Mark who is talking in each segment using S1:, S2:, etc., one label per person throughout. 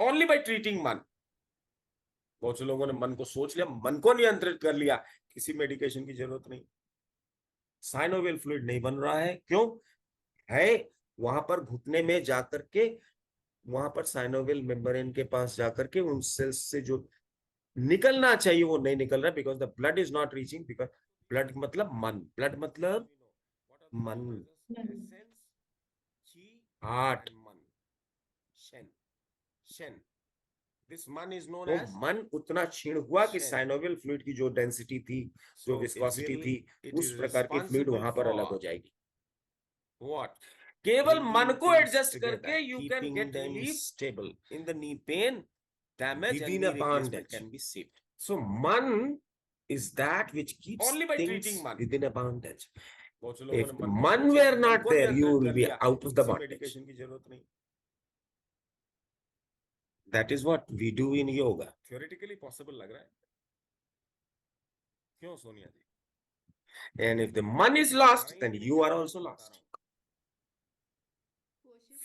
S1: only by treating मन। बहुत से लोगों ने मन को सोच लिया, मन को नियंत्रित कर लिया, किसी मेडिकेशन की जरूरत नहीं। साइनोवियल फ्लूइड नहीं बन रहा है, क्यों है? वहां पर घुटने में जाकर के, वहां पर साइनोवियल मेम्ब्रेन के पास जाकर के उन सेल्स से जो निकलना चाहिए वो नहीं निकल रहा, because the blood is not reaching. Because blood मतलब मन, ब्लड मतलब मन, हार्ट, शन, शन। दिस मन इज नोन एज, मन उतना क्षीण हुआ कि साइनोवियल फ्लूइड की जो डेंसिटी थी, जो विस्कोसिटी थी, उस प्रकार की फ्लूइड वहां पर अलग हो जाएगी। व्हाट? केवल मन को एडजस्ट करके you can get relief stable in the knee pain, damage and knee replacement can be saved. So man is that which keeps only by treating man within a bondage. If man were not there, you will be out of the bondage. की जरूरत नहीं। That is what we do in yoga. Theoretically possible लग रहा है, क्यों सोनिया जी? And if the man is lost, then you are also lost.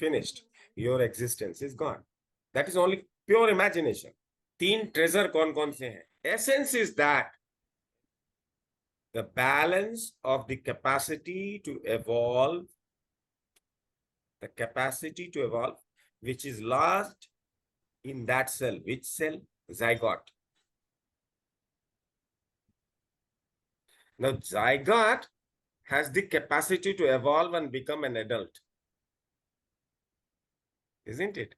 S1: Finished. Your existence is gone. That is only pure imagination. तीन treasure कौन कौन से हैं? Essence is that the balance of the capacity to evolve, which is lost in that cell. Which cell? Zygote. Now zygote has the capacity to evolve and become an adult, isn't it?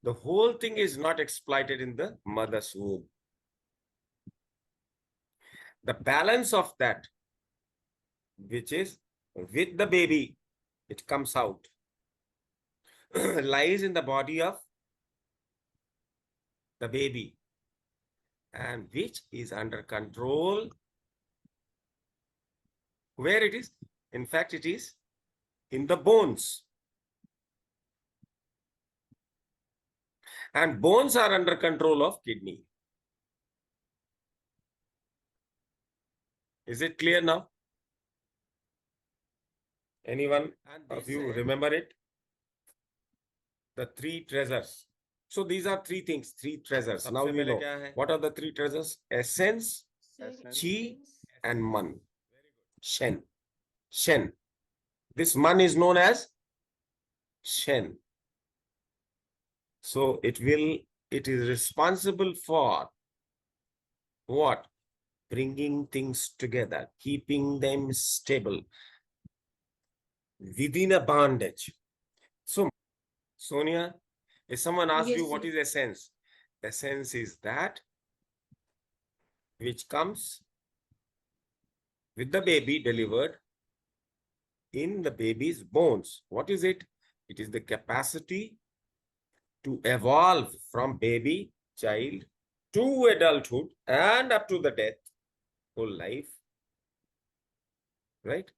S1: The whole thing is not exploited in the mother's womb. The balance of that, which is with the baby, it comes out, lies in the body of the baby, and which is under control. Where it is? In fact, it is in the bones. And bones are under control of kidney. Is it clear now? Anyone of you remember it? The three treasures. So these are three things, three treasures. Now we know. What are the three treasures? Essence, chi, and man. Shen. Shen. This man is known as Shen. So it is responsible for what? Bringing things together, keeping them stable within a bondage. So, Sonia, if someone asks you what is essence, essence is that which comes with the baby delivered in the baby's bones. What is it? It is the capacity to evolve from baby, child, to adulthood and up to the death, whole life, right?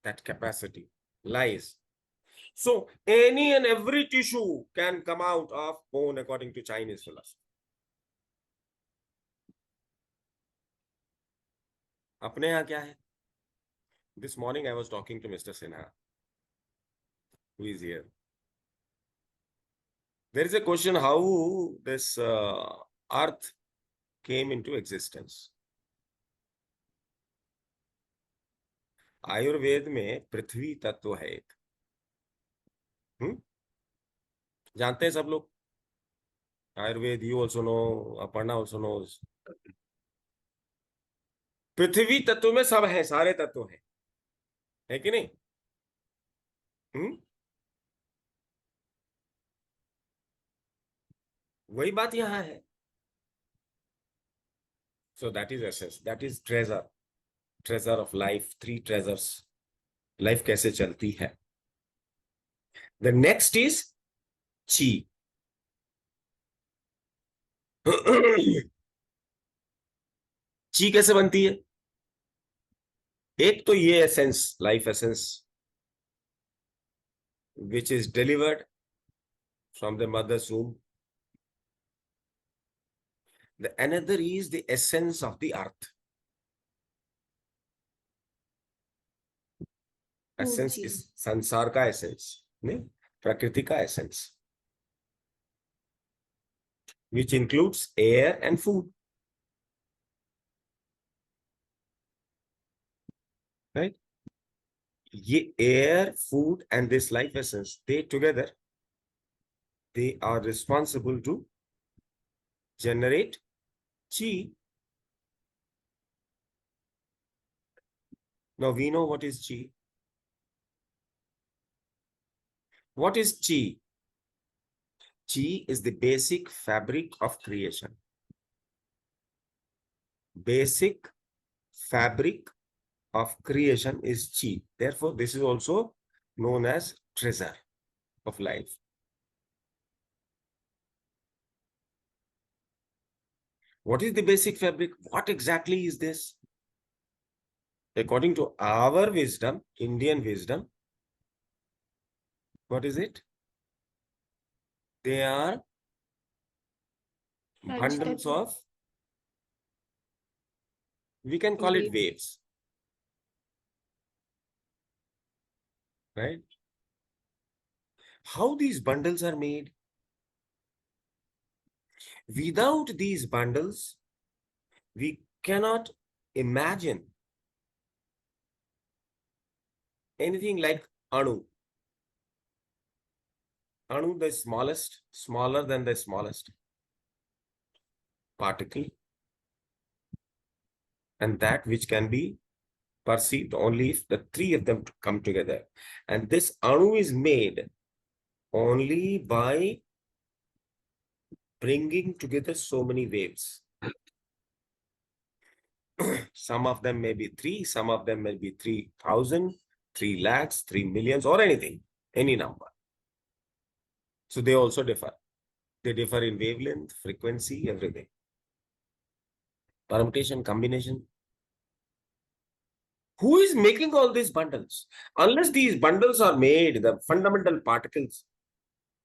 S1: That capacity lies. So any and every tissue can come out of bone according to Chinese philosophy. अपने यहाँ क्या है? This morning I was talking to Mr. Sinha, who is here. There is a question how this earth came into existence. Ayurveda में पृथ्वी तत्व है एक, जानते हैं सब लोग? Ayurveda, you also know, Aparna also knows. पृथ्वी तत्व में सब है, सारे तत्व है कि नहीं? वही बात यहां है. So that is essence, that is treasure, treasure of life, three treasures. Life कैसे चलती है? The next is chi. ची कैसे बनती है? एक तो ये essence, life essence, which is delivered from the mother's womb. The another is the essence of the earth. Essence is
S2: जी.
S1: संसार का एसेंस, नहीं प्रकृति का essence. which includes air and food. Right? Air, food, and this life essence, they together, they are responsible to generate chi. Now we know what is chi. What is chi? Chi is the basic fabric of creation. Basic fabric of creation is chi. Therefore, this is also known as treasure of life. What is the basic fabric? What exactly is this? According to our wisdom, Indian wisdom, what is it? They are bundles of, we can call it waves. Right? How these bundles are made? Without these bundles, we cannot imagine anything like Anu. Anu, the smallest, smaller than the smallest particle, and that which can be perceived only if the three of them come together. And this Anu is made only by bringing together so many waves. Some of them may be 3, some of them may be 3,000, 3 lakhs, 3 millions, or anything, any number. So they also differ. They differ in wavelength, frequency, everything. Permutation, combination. Who is making all these bundles? Unless these bundles are made, the fundamental particles,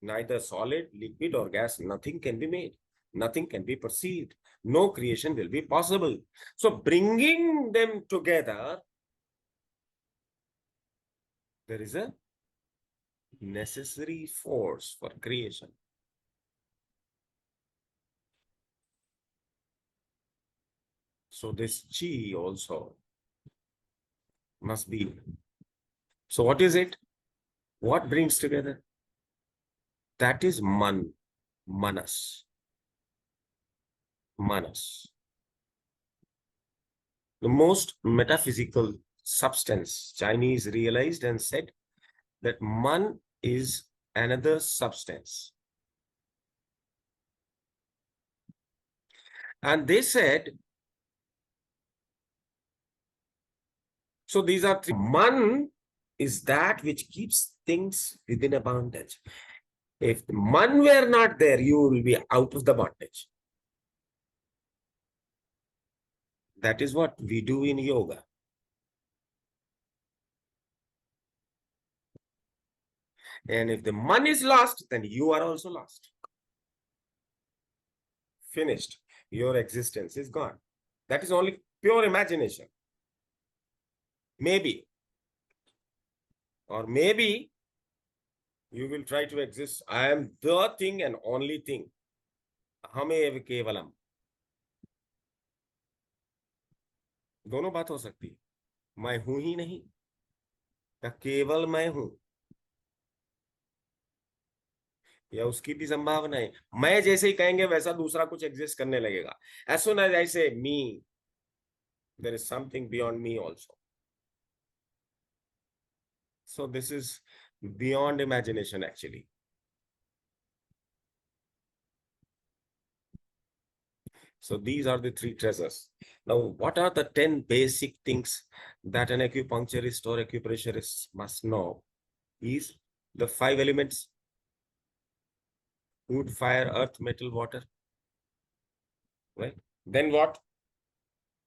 S1: neither solid, liquid, or gas, nothing can be made. Nothing can be perceived. No creation will be possible. So bringing them together, there is a necessary force for creation. So this chi also must be. So what is it? What brings together? That is manas. Manas. The most metaphysical substance. Chinese realized and said that man is another substance. And they said, so these are three. Man is that which keeps things within a bondage. If the man were not there, you will be out of the bondage. That is what we do in yoga. And if the man is lost, then you are also lost. Finished. Your existence is gone. That is only pure imagination. Maybe. Or maybe you will try to exist. I am the thing and only thing. Ahamev kevalam. दोनों बात हो सकती है. मैं हूं ही नहीं, या केवल मैं हूं, या उसकी भी संभावना है. मैं जैसे ही कहेंगे वैसा दूसरा कुछ एग्जिस्ट करने लगेगा. As soon as I say me, there is something beyond me also. So this is beyond imagination actually. So these are the 3 treasures. Now, what are the 10 basic things that an acupuncturist or acupressurist must know? Is the 5 elements: wood, fire, earth, metal, water. Right? Then what?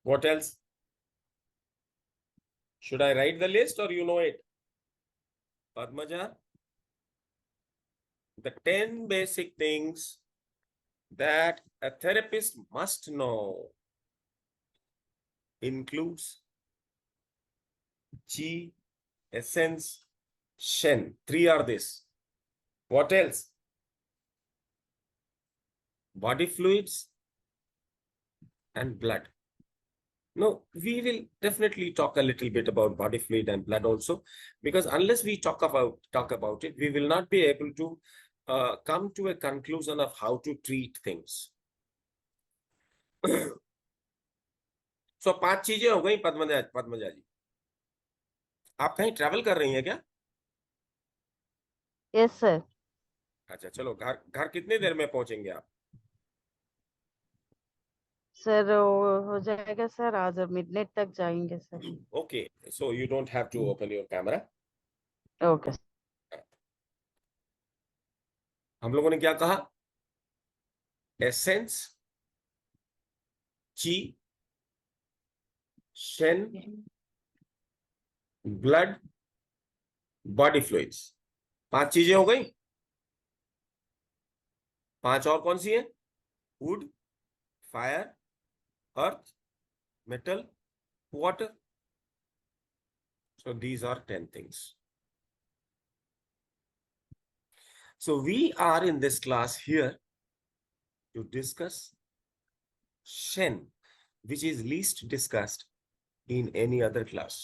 S1: What else? Should I write the list or you know it? Padmaja? The 10 basic things that a therapist must know includes Qi, essence, Shen. 3 are this. What else? body fluids and blood. No, we will definitely talk a little bit about body fluid and blood also, because unless we talk about it, we will not be able to come to a conclusion of how to treat things. So 5 चीजें हो गई पद्मजा जी। आप कहीं travel कर रही हैं क्या?
S2: Yes sir.
S1: अच्छा चलो, घर कितने देर में पहुंचेंगे आप?
S2: सर हो जाएगा सर, आज मिडनाइट तक जाएंगे sir.
S1: Okay, so you don't have to open your camera.
S2: Okay.
S1: हम लोगों ने क्या कहा? एसेंस, ची, शेन, ब्लड, बॉडी फ्लूइड्स। 5 चीजें हो गई। 5 और कौन सी है? Would, fire, earth, metal, water. So these are 10 things. So we are in this class here to discuss Shen, which is least discussed in any other class.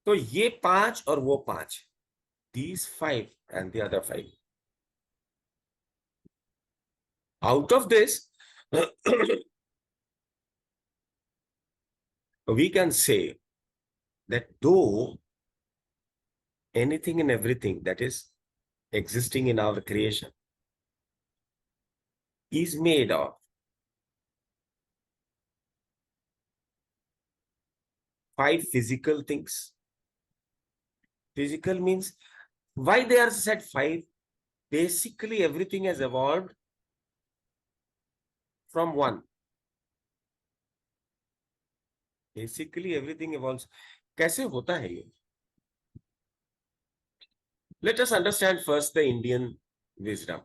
S1: तो ये 5 और वो 5, these 5 and the other 5. Out of this, we can say that though anything and everything that is existing in our creation is made of 5 physical things. Physical means, why they are said 5? Basically everything has evolved from 1. Basically everything evolves. कैसे होता है ये? Let us understand first the Indian wisdom,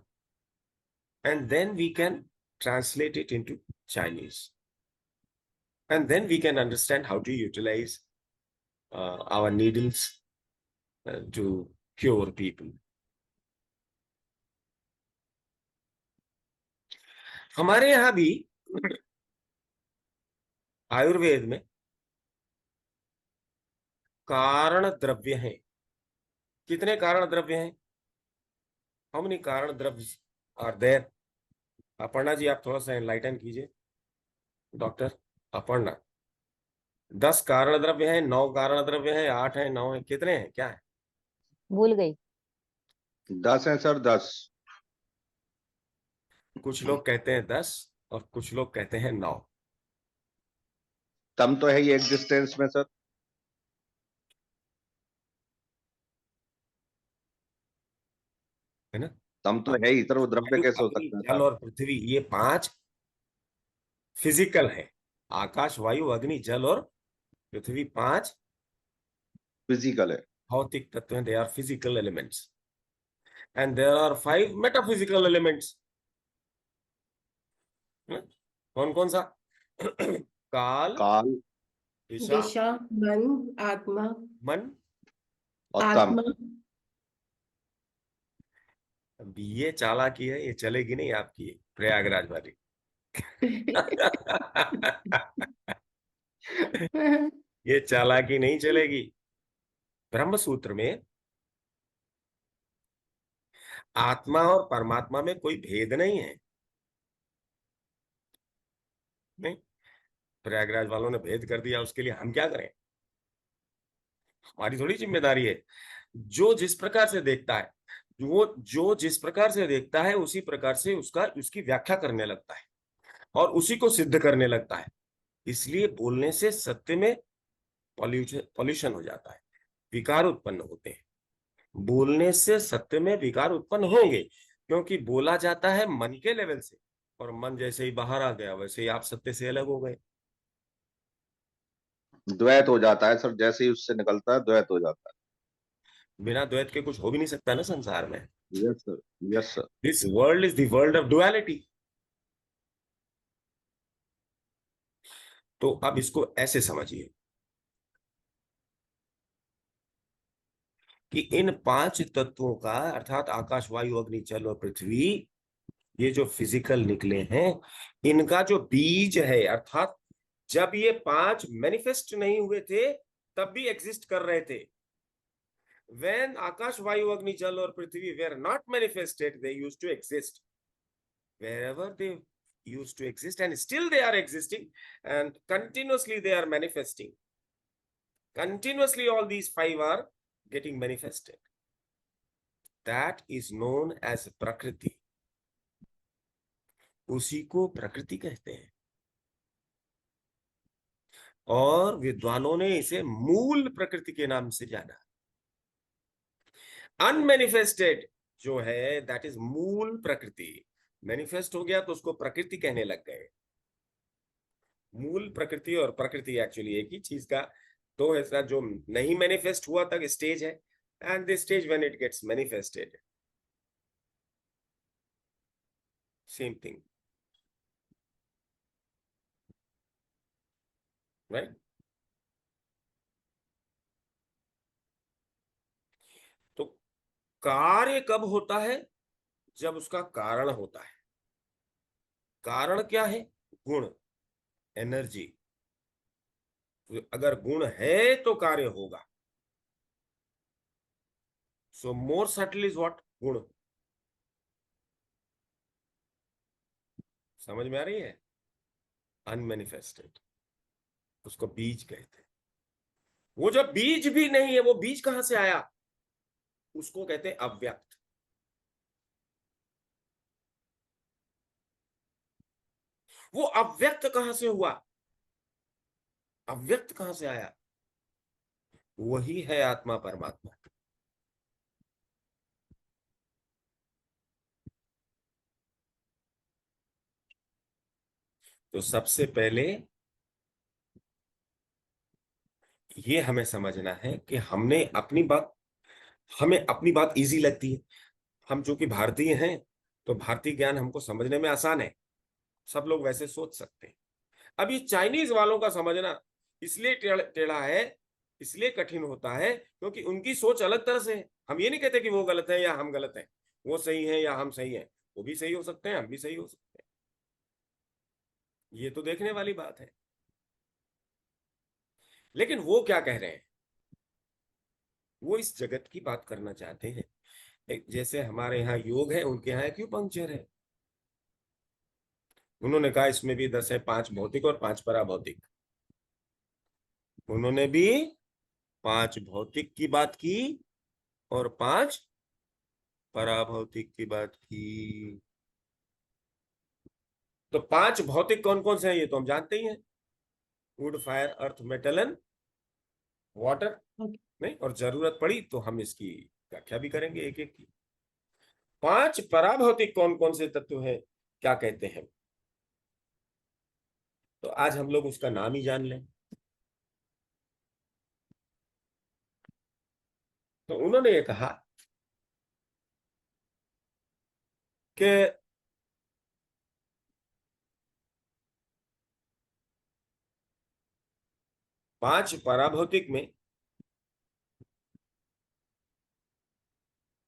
S1: and then we can translate it into Chinese, and then we can understand how to utilize our needles to cure people. हमारे यहाँ भी आयुर्वेद में कारण द्रव्य हैं। कितने कारण द्रव्य हैं? How many कारण द्रव्य are there? अपर्णा जी आप थोड़ा सा एनलाइटन कीजिए। डॉक्टर अपर्णा, 10 कारण द्रव्य हैं, 9 कारण द्रव्य हैं, 8 हैं, 9 हैं, कितने हैं, क्या है?
S2: भूल गई।
S3: 10 है सर, 10।
S1: कुछ लोग कहते हैं 10 और कुछ लोग कहते हैं 9।
S3: तम तो है ही एग्जिस्टेंस में सर,
S1: है ना?
S3: तम तो है ही सर, वो द्रव्य
S1: वायु,
S3: कैसे हो
S1: अग्नि,
S3: सकता है
S1: जल
S3: सर?
S1: और पृथ्वी, ये 5 फिजिकल है। आकाश, वायु, अग्नि, जल और पृथ्वी 5
S3: फिजिकल है।
S1: भौतिक तत्व हैं। They are physical elements, and there are 5 metaphysical elements. कौन कौन सा? काल,
S3: काल,
S4: दिशा, मन, आत्मा,
S1: मन
S3: और तम।
S4: आत्मा।
S1: अब ये चालाकी है, ये चलेगी नहीं आपकी प्रयागराज वाली। ये चालाकी नहीं चलेगी। ब्रह्म सूत्र में आत्मा और परमात्मा में कोई भेद नहीं है। नहीं, प्रयागराज वालों ने भेद कर दिया, उसके लिए हम क्या करें? हमारी थोड़ी जिम्मेदारी है। जो जिस प्रकार से देखता है, वो जो जिस प्रकार से देखता है उसी प्रकार से उसकी व्याख्या करने लगता है और उसी को सिद्ध करने लगता है। इसलिए बोलने से सत्य में पॉल्यूशन हो जाता है, विकार उत्पन्न होते हैं। बोलने से सत्य में विकार उत्पन्न होंगे, क्योंकि बोला जाता है मन के लेवल से, और मन जैसे ही बाहर आ गया वैसे ही आप सत्य से अलग हो गए।
S3: द्वैत हो जाता है सर, जैसे ही उससे निकलता है द्वैत हो जाता है।
S1: बिना द्वैत के कुछ हो भी नहीं सकता ना संसार में।
S3: Yes sir, yes sir.
S1: This world is the world of duality. तो अब इसको ऐसे समझिए, कि इन 5 तत्वों का अर्थात आकाश, वायु, अग्नि, जल और पृथ्वी, ये जो फिजिकल निकले हैं, इनका जो बीज है, अर्थात जब ये 5 मैनिफेस्ट नहीं हुए थे तब भी एग्जिस्ट कर रहे थे। When आकाश, वायु, अग्नि, जल और पृथ्वी were not manifested, they used to exist. Wherever they used to exist, and still they are existing, and continuously they are manifesting. Continuously all these 5 are getting manifested. That is known as prakriti. उसी को प्रकृति कहते हैं, और विद्वानों ने इसे मूल प्रकृति के नाम से जाना। अनमैनिफेस्टेड जो है, दैट इज मूल प्रकृति। मैनिफेस्ट हो गया तो उसको प्रकृति कहने लग गए। मूल प्रकृति और प्रकृति एक्चुअली एक ही चीज का दो हिस्सा, जो नहीं मैनिफेस्ट हुआ तक स्टेज है, and the stage when it gets manifested, same thing, right? तो कार्य कब होता है? जब उसका कारण होता है। कारण क्या है? गुण, एनर्जी। तो अगर गुण है तो कार्य होगा। सो मोर सटल इज व्हाट? गुण। समझ में आ रही है? अनमैनिफेस्टेड, उसको बीज कहते हैं। वो जब बीज भी नहीं है, वो बीज कहां से आया? उसको कहते हैं अव्यक्त। वो अव्यक्त कहां से हुआ? अव्यक्त कहां से आया? वही है आत्मा, परमात्मा। तो सबसे पहले ये हमें समझना है कि हमें अपनी बात इजी लगती है। हम चूंकि भारतीय हैं तो भारतीय ज्ञान हमको समझने में आसान है, सब लोग वैसे सोच सकते हैं। अब ये चाइनीज वालों का समझना इसलिए टेढ़ा है, इसलिए कठिन होता है, क्योंकि उनकी सोच अलग तरह से है। हम ये नहीं कहते कि वो गलत है या हम गलत हैं, वो सही है या हम सही हैं। वो भी सही हो सकते हैं, हम भी सही हो सकते हैं। ये तो देखने वाली बात है। लेकिन वो क्या कह रहे हैं? वो इस जगत की बात करना चाहते हैं। जैसे हमारे यहाँ योग है, उनके यहाँ एक्यूपंक्चर है। उन्होंने कहा इसमें भी 10 है, 5 भौतिक और 5 पराभौतिक। उन्होंने भी 5 भौतिक की बात की और 5 पराभौतिक की बात की। तो 5 भौतिक कौन कौन से हैं ये तो हम जानते ही हैं, would, fire, earth, metal and water. नहीं, और जरूरत पड़ी तो हम इसकी व्याख्या भी करेंगे एक एक की। 5 पराभौतिक कौन कौन से तत्व हैं, क्या कहते हैं? तो आज हम लोग उसका नाम ही जान लें। तो उन्होंने ये कहा कि 5 पराभौतिक में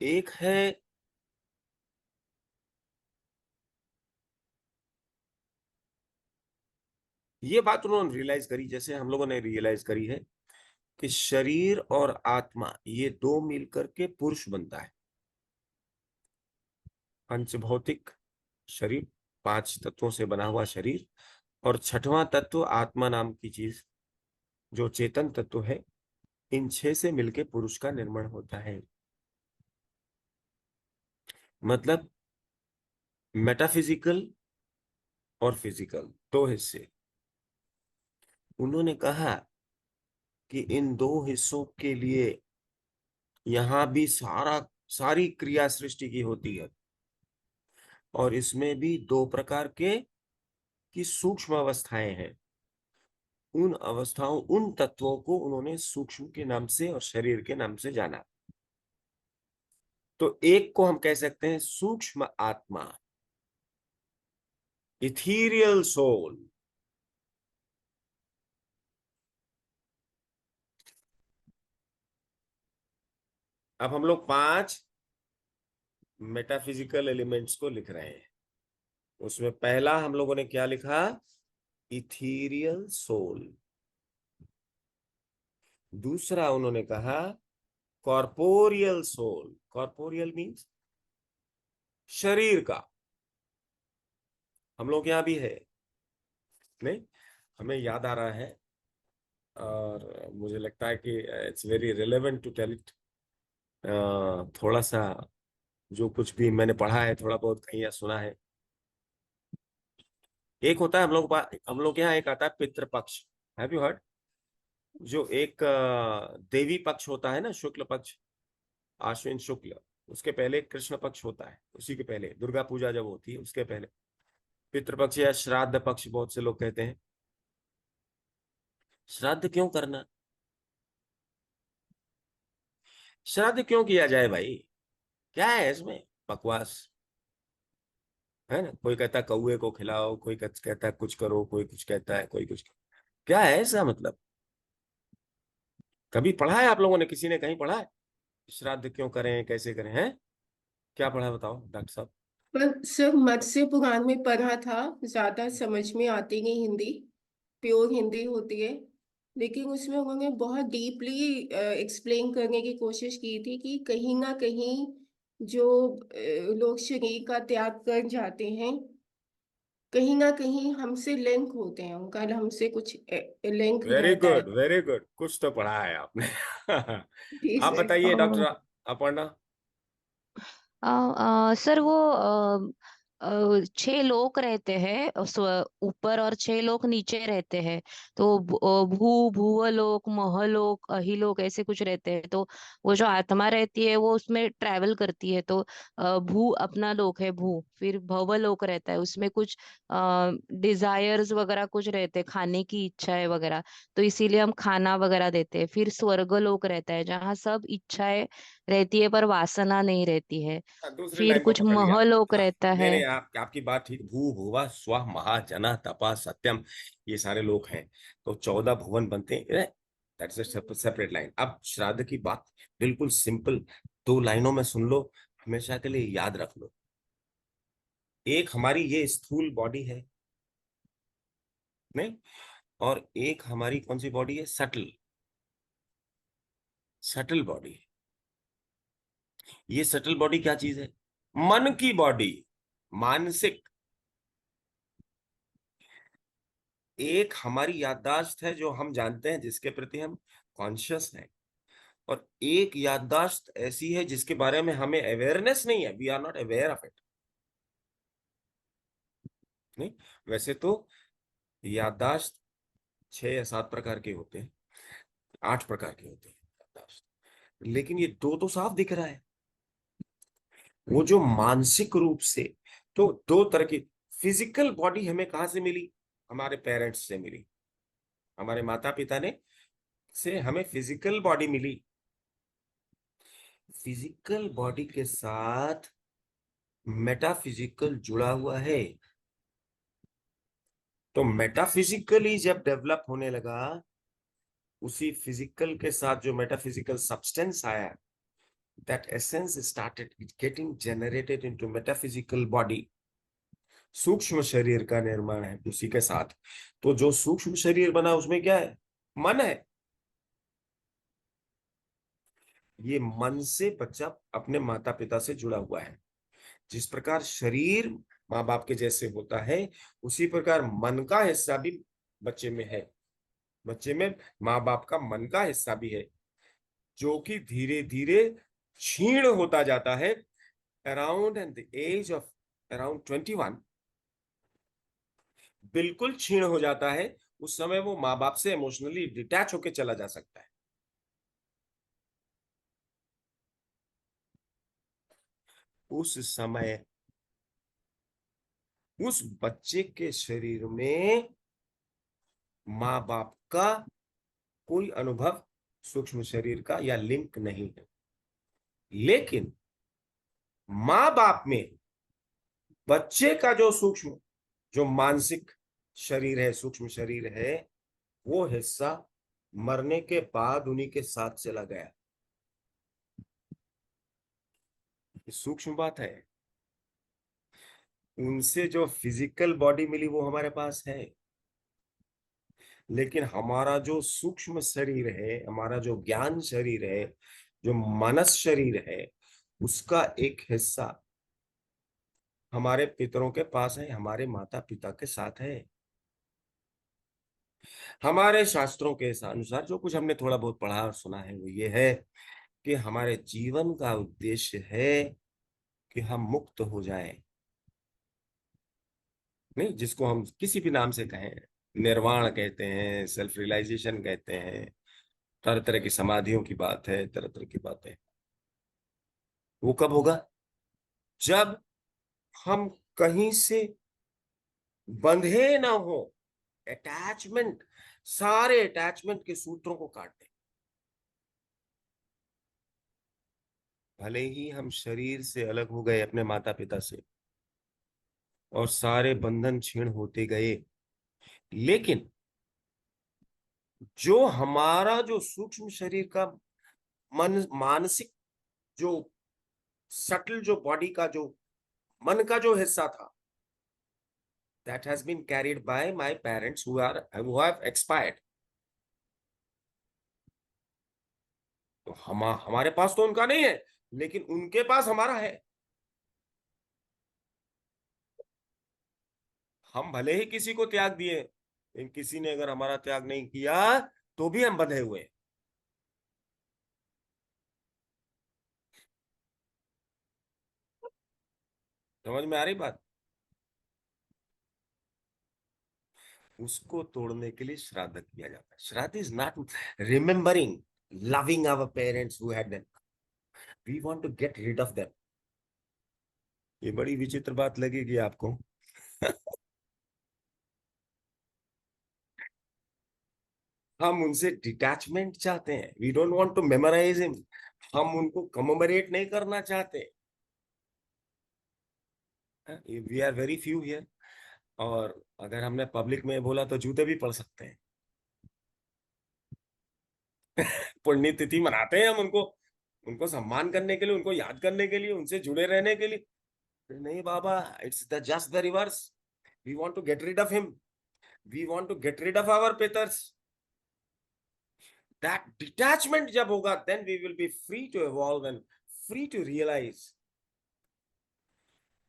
S1: एक है ये बात उन्होंने रियलाइज करी, जैसे हम लोगों ने रियलाइज करी है कि शरीर और आत्मा ये दो मिलकर के पुरुष बनता है। पंचभौतिक शरीर, 5 तत्वों से बना हुआ शरीर, और 6वां तत्व आत्मा नाम की चीज जो चेतन तत्व है, इन 6 से मिलके पुरुष का निर्माण होता है। मतलब मेटाफिजिकल और फिजिकल दो हिस्से। उन्होंने कहा कि इन दो हिस्सों के लिए यहां भी सारी क्रिया सृष्टि की होती है, और इसमें भी 2 प्रकार के की सूक्ष्म अवस्थाएं हैं। उन अवस्थाओं, उन तत्वों को उन्होंने सूक्ष्म के नाम से और शरीर के नाम से जाना। तो एक को हम कह सकते हैं सूक्ष्म आत्मा, इथीरियल सोल। अब हम लोग 5 मेटाफिजिकल एलिमेंट्स को लिख रहे हैं। उसमें पहला हम लोगों ने क्या लिखा? Ethereal soul. दूसरा उन्होंने कहा कॉर्पोरियल सोल। कॉर्पोरियल मीन्स शरीर का। हम लोग यहां भी है नहीं, हमें याद आ रहा है और मुझे लगता है कि it's very relevant to tell it. थोड़ा सा जो कुछ भी मैंने पढ़ा है, थोड़ा बहुत कहीं या सुना है। एक होता है हम लोग यहाँ एक आता है पितृपक्ष। Have you heard? जो एक देवी पक्ष होता है ना, शुक्ल पक्ष, आश्विन शुक्ल, उसके पहले कृष्ण पक्ष होता है, उसी के पहले दुर्गा पूजा जब होती है उसके पहले पितृपक्ष या श्राद्ध पक्ष बहुत से लोग कहते हैं। श्राद्ध क्यों करना? श्राद्ध क्यों किया जाए भाई? क्या है इसमें बकवास? है ना, कोई कहता है कौए को खिलाओ, कोई कहता है कुछ करो, कोई कुछ कहता है, कोई कुछ। क्या है ऐसा मतलब? कभी पढ़ा है आप लोगों ने? किसी ने कहीं पढ़ा है श्राद्ध क्यों करें, कैसे करें? हैं? क्या पढ़ा है बताओ डॉक्टर साहब।
S4: पर सर मत्स्य पुराण में पढ़ा था, ज्यादा समझ में आती नहीं हिंदी, प्योर हिंदी होती है, लेकिन उसमें उन्होंने बहुत डीपली एक्सप्लेन करने की कोशिश की थी कि कहीं ना कहीं जो लोग शरीर का त्याग कर जाते हैं, कहीं ना कहीं हमसे लिंक होते हैं, उनका हमसे कुछ लिंक
S1: वेरी
S4: रहता है।
S1: गुड वेरी गुड, कुछ तो पढ़ा है आपने।
S4: जी
S1: आप
S4: सर।
S1: बताइए डॉक्टर अपर्णा।
S5: सर वो 6 लोक रहते हैं ऊपर और 6 लोक नीचे रहते हैं। तो भूवलोक, महलोक, अहिलोक ऐसे कुछ रहते हैं। तो वो जो आत्मा रहती है वो उसमें ट्रैवल करती है। तो भू अपना लोक है, भू। फिर भवलोक रहता है, उसमें कुछ डिजायर्स वगैरह कुछ रहते हैं, खाने की इच्छाएं वगैरह। तो इसीलिए हम खाना वगैरह देते हैं। फिर स्वर्गलोक रहता है, जहाँ सब इच्छाएं रहती है पर वासना नहीं रहती है।
S1: दूसरी
S5: फिर
S1: लाइन को
S5: कुछ
S1: पकड़ लिया।
S5: महलोक
S1: हाँ,
S5: रहता
S1: नहीं
S5: है।
S1: नहीं, आपकी बात ठीक। भू भुवा स्व महाजना तपा सत्यम, ये सारे लोग हैं। तो 14 भुवन बनते हैं। That's a separate line. अब श्राद्ध की बात बिल्कुल सिंपल 2 लाइनों में सुन लो, हमेशा के लिए याद रख लो। एक हमारी ये स्थूल बॉडी है नहीं, और एक हमारी कौन सी बॉडी है? Subtle, subtle body. ये सटल बॉडी क्या चीज है? मन की बॉडी, मानसिक। एक हमारी याददाश्त है जो हम जानते हैं, जिसके प्रति हम कॉन्शियस हैं, और एक याददाश्त ऐसी है जिसके बारे में हमें अवेयरनेस नहीं है, we are not aware of it. नहीं, वैसे तो याददाश्त 6 या 7 प्रकार के होते हैं, 8 प्रकार के होते हैं याददाश्त, लेकिन ये 2 तो साफ दिख रहा है। वो जो मानसिक रूप से, तो 2 तरह की फिजिकल बॉडी हमें कहां से मिली? हमारे पेरेंट्स से मिली, हमारे माता पिता ने से हमें फिजिकल बॉडी मिली। फिजिकल बॉडी के साथ मेटाफिजिकल जुड़ा हुआ है। तो मेटाफिजिकली जब डेवलप होने लगा, उसी फिजिकल के साथ जो मेटाफिजिकल सब्सटेंस आया, that essence started getting generated into metaphysical body. सूक्ष्म शरीर का निर्माण है उसी के साथ। तो जो सूक्ष्म शरीर बना उसमें क्या है? मन है। ये मन से बच्चा अपने माता पिता से जुड़ा हुआ है। जिस प्रकार शरीर माँ बाप के जैसे होता है, उसी प्रकार मन का हिस्सा भी बच्चे में है। बच्चे में माँ बाप का मन का हिस्सा भी है, जो कि धीरे धीरे क्षीण होता जाता है। Around at the age of around 21 बिल्कुल क्षीण हो जाता है। उस समय वो माँ बाप से इमोशनली डिटैच होकर चला जा सकता है। उस समय उस बच्चे के शरीर में माँ बाप का कोई अनुभव सूक्ष्म शरीर का या लिंक नहीं है। लेकिन माँ बाप में बच्चे का जो सूक्ष्म, जो मानसिक शरीर है, सूक्ष्म शरीर है, वो हिस्सा मरने के बाद उन्हीं के साथ चला गया। ये सूक्ष्म बात है। उनसे जो फिजिकल बॉडी मिली वो हमारे पास है, लेकिन हमारा जो सूक्ष्म शरीर है, हमारा जो ज्ञान शरीर है, जो मानस शरीर है, उसका एक हिस्सा हमारे पितरों के पास है, हमारे माता पिता के साथ है। हमारे शास्त्रों के अनुसार जो कुछ हमने थोड़ा बहुत पढ़ा और सुना है वो ये है कि हमारे जीवन का उद्देश्य है कि हम मुक्त हो जाएं। नहीं, जिसको हम किसी भी नाम से कहें, निर्वाण कहते हैं, सेल्फ रियलाइजेशन कहते हैं, तरह तरह की समाधियों की बात है, तरह तरह की बातें। वो कब होगा? जब हम कहीं से बंधे ना हो, अटैचमेंट, सारे अटैचमेंट के सूत्रों को काट दें। भले ही हम शरीर से अलग हो गए अपने माता पिता से और सारे बंधन क्षीण होते गए, लेकिन जो हमारा जो सूक्ष्म शरीर का मन, मानसिक जो सटल जो बॉडी का जो मन का जो हिस्सा था, that has been carried by my parents who have expired. तो हमारे पास तो उनका नहीं है, लेकिन उनके पास हमारा है। हम भले ही किसी को त्याग दिए, लेकिन किसी ने अगर हमारा त्याग नहीं किया तो भी हम बंधे हुए हैं। समझ में आ रही बात? उसको तोड़ने के लिए श्राद्ध किया जाता है। श्राद्ध is not remembering loving our parents who had them. We want to get rid of them. ये बड़ी विचित्र बात लगेगी आपको। हम उनसे डिटैचमेंट चाहते हैं। We don't want to memorize him. हम उनको कमेमोरेट नहीं करना चाहते। We are very few here, और अगर हमने पब्लिक में बोला तो जूते भी पड़ सकते हैं। पुण्यतिथि मनाते हैं हम उनको, उनको सम्मान करने के लिए, उनको याद करने के लिए, उनसे जुड़े रहने के लिए। नहीं बाबा, it's the just the reverse. We want to get rid of him. We want to get rid of our पितर्स। दैट डिटैचमेंट जब होगा, then we will be free to evolve and free to realise.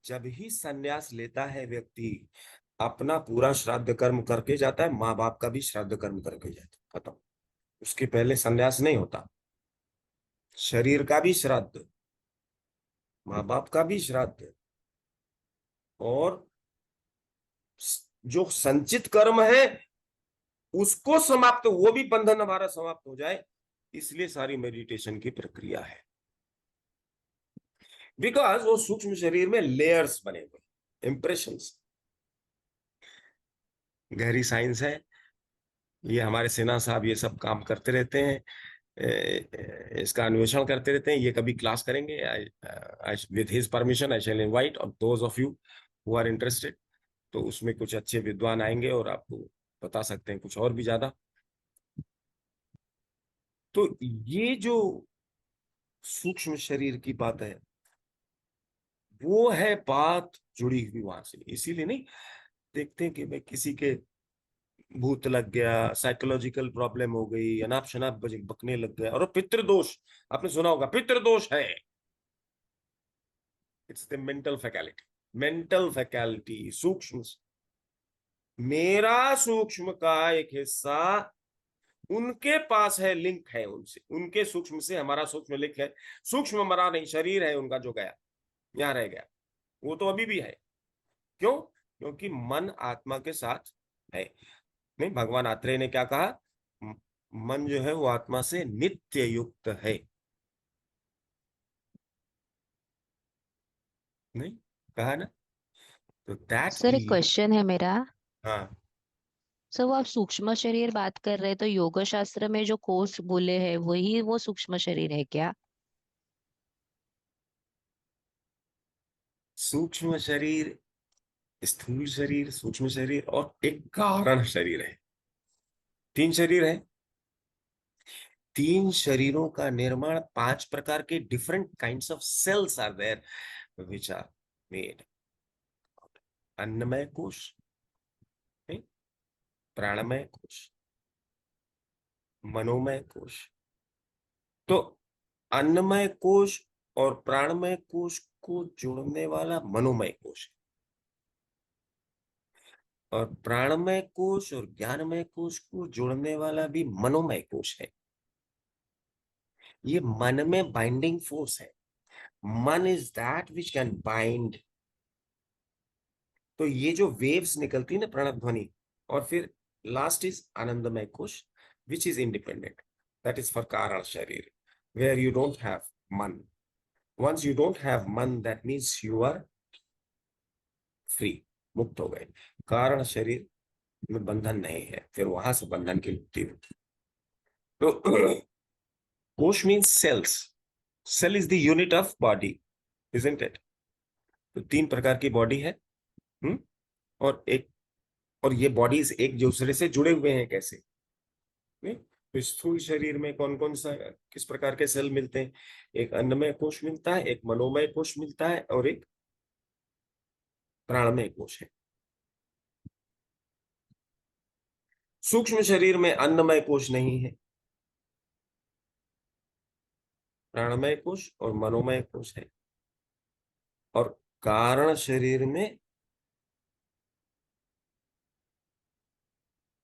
S1: जब ही संन्यास लेता है व्यक्ति, अपना पूरा श्राद्ध कर्म करके जाता है, माँ बाप का भी श्राद्ध कर्म करके जाता है, खत्म। उसके पहले संन्यास नहीं होता। शरीर का भी श्राद्ध, माँ बाप का भी श्राद्ध, और जो संचित कर्म है उसको समाप्त, वो भी बंधन हमारा समाप्त हो जाए, इसलिए सारी मेडिटेशन की प्रक्रिया है। बिकॉज वो सूक्ष्म शरीर में लेयर्स बने हुए, इंप्रेशंस। गहरी साइंस है ये। हमारे सिन्हा साहब ये सब काम करते रहते हैं, इसका अन्वेषण करते रहते हैं। ये कभी क्लास करेंगे, with his permission I shall invite, और those of you who are interested, तो उसमें कुछ अच्छे विद्वान आएंगे और आपको बता सकते हैं कुछ और भी ज्यादा। तो ये जो सूक्ष्म शरीर की बात है, वो है बात जुड़ी हुई वहां से। इसीलिए नहीं देखते कि भाई किसी के भूत लग गया, साइकोलॉजिकल प्रॉब्लम हो गई, अनाप शनाप बकने लग गया, और पितृदोष, आपने सुना होगा पितृदोष है। It's the mental faculty, mental faculty, सूक्ष्म। मेरा सूक्ष्म का एक हिस्सा उनके पास है, लिंक है उनसे, उनके सूक्ष्म से हमारा सूक्ष्म लिंक है। सूक्ष्म हमारा नहीं, शरीर है उनका जो गया, यहां रह गया। वो तो अभी भी है। क्यों? क्योंकि मन आत्मा के साथ है। नहीं, भगवान आत्रेय ने क्या कहा? मन जो है वो आत्मा से नित्य युक्त है। नहीं कहा ना? तो दैट
S5: सर एक क्वेश्चन है मेरा।
S1: हाँ,
S5: सर वो आप सूक्ष्म शरीर बात कर रहे हैं, तो योग शास्त्र में जो कोष बोले हैं वही वो सूक्ष्म शरीर है क्या?
S1: सूक्ष्म शरीर, स्थूल शरीर, सूक्ष्म शरीर और एक कारण शरीर है। 3 शरीर है। तीन शरीरों का निर्माण 5 प्रकार के different kinds of cells are there which are made. अन्नमय कोश, प्राणमय कोश, मनोमय कोश। तो अन्नमय कोश और प्राणमय कोश को जोड़ने वाला मनोमय कोश है, और प्राणमय कोश और ज्ञानमय कोश को जोड़ने वाला भी मनोमय कोश है। ये मन में बाइंडिंग फोर्स है। मन is that which can bind. तो ये जो वेव्स निकलती है ना प्रणव ध्वनि, और फिर लास्ट इज आनंदमय कोश which is independent, that is for कारण शरीर, वेयर यू डोंट हैव मन। वंस यू डोंट हैव मन, that means you are free, मुक्त हो गए। कारण शरीर में बंधन नहीं है, फिर वहां से बंधन की मुक्ति होती। तो कोश means cells. Cell is the unit of body, isn't it? तो 3 प्रकार की बॉडी है, और ये बॉडीज एक दूसरे से जुड़े हुए हैं कैसे? नहीं? तो स्थूल शरीर में कौन कौन सा किस प्रकार के सेल मिलते हैं? एक अन्नमय कोश मिलता है, एक मनोमय कोश मिलता है, और एक प्राणमय कोश है। सूक्ष्म शरीर में अन्नमय कोश नहीं है, प्राणमय कोश और मनोमय कोश है, और कारण शरीर में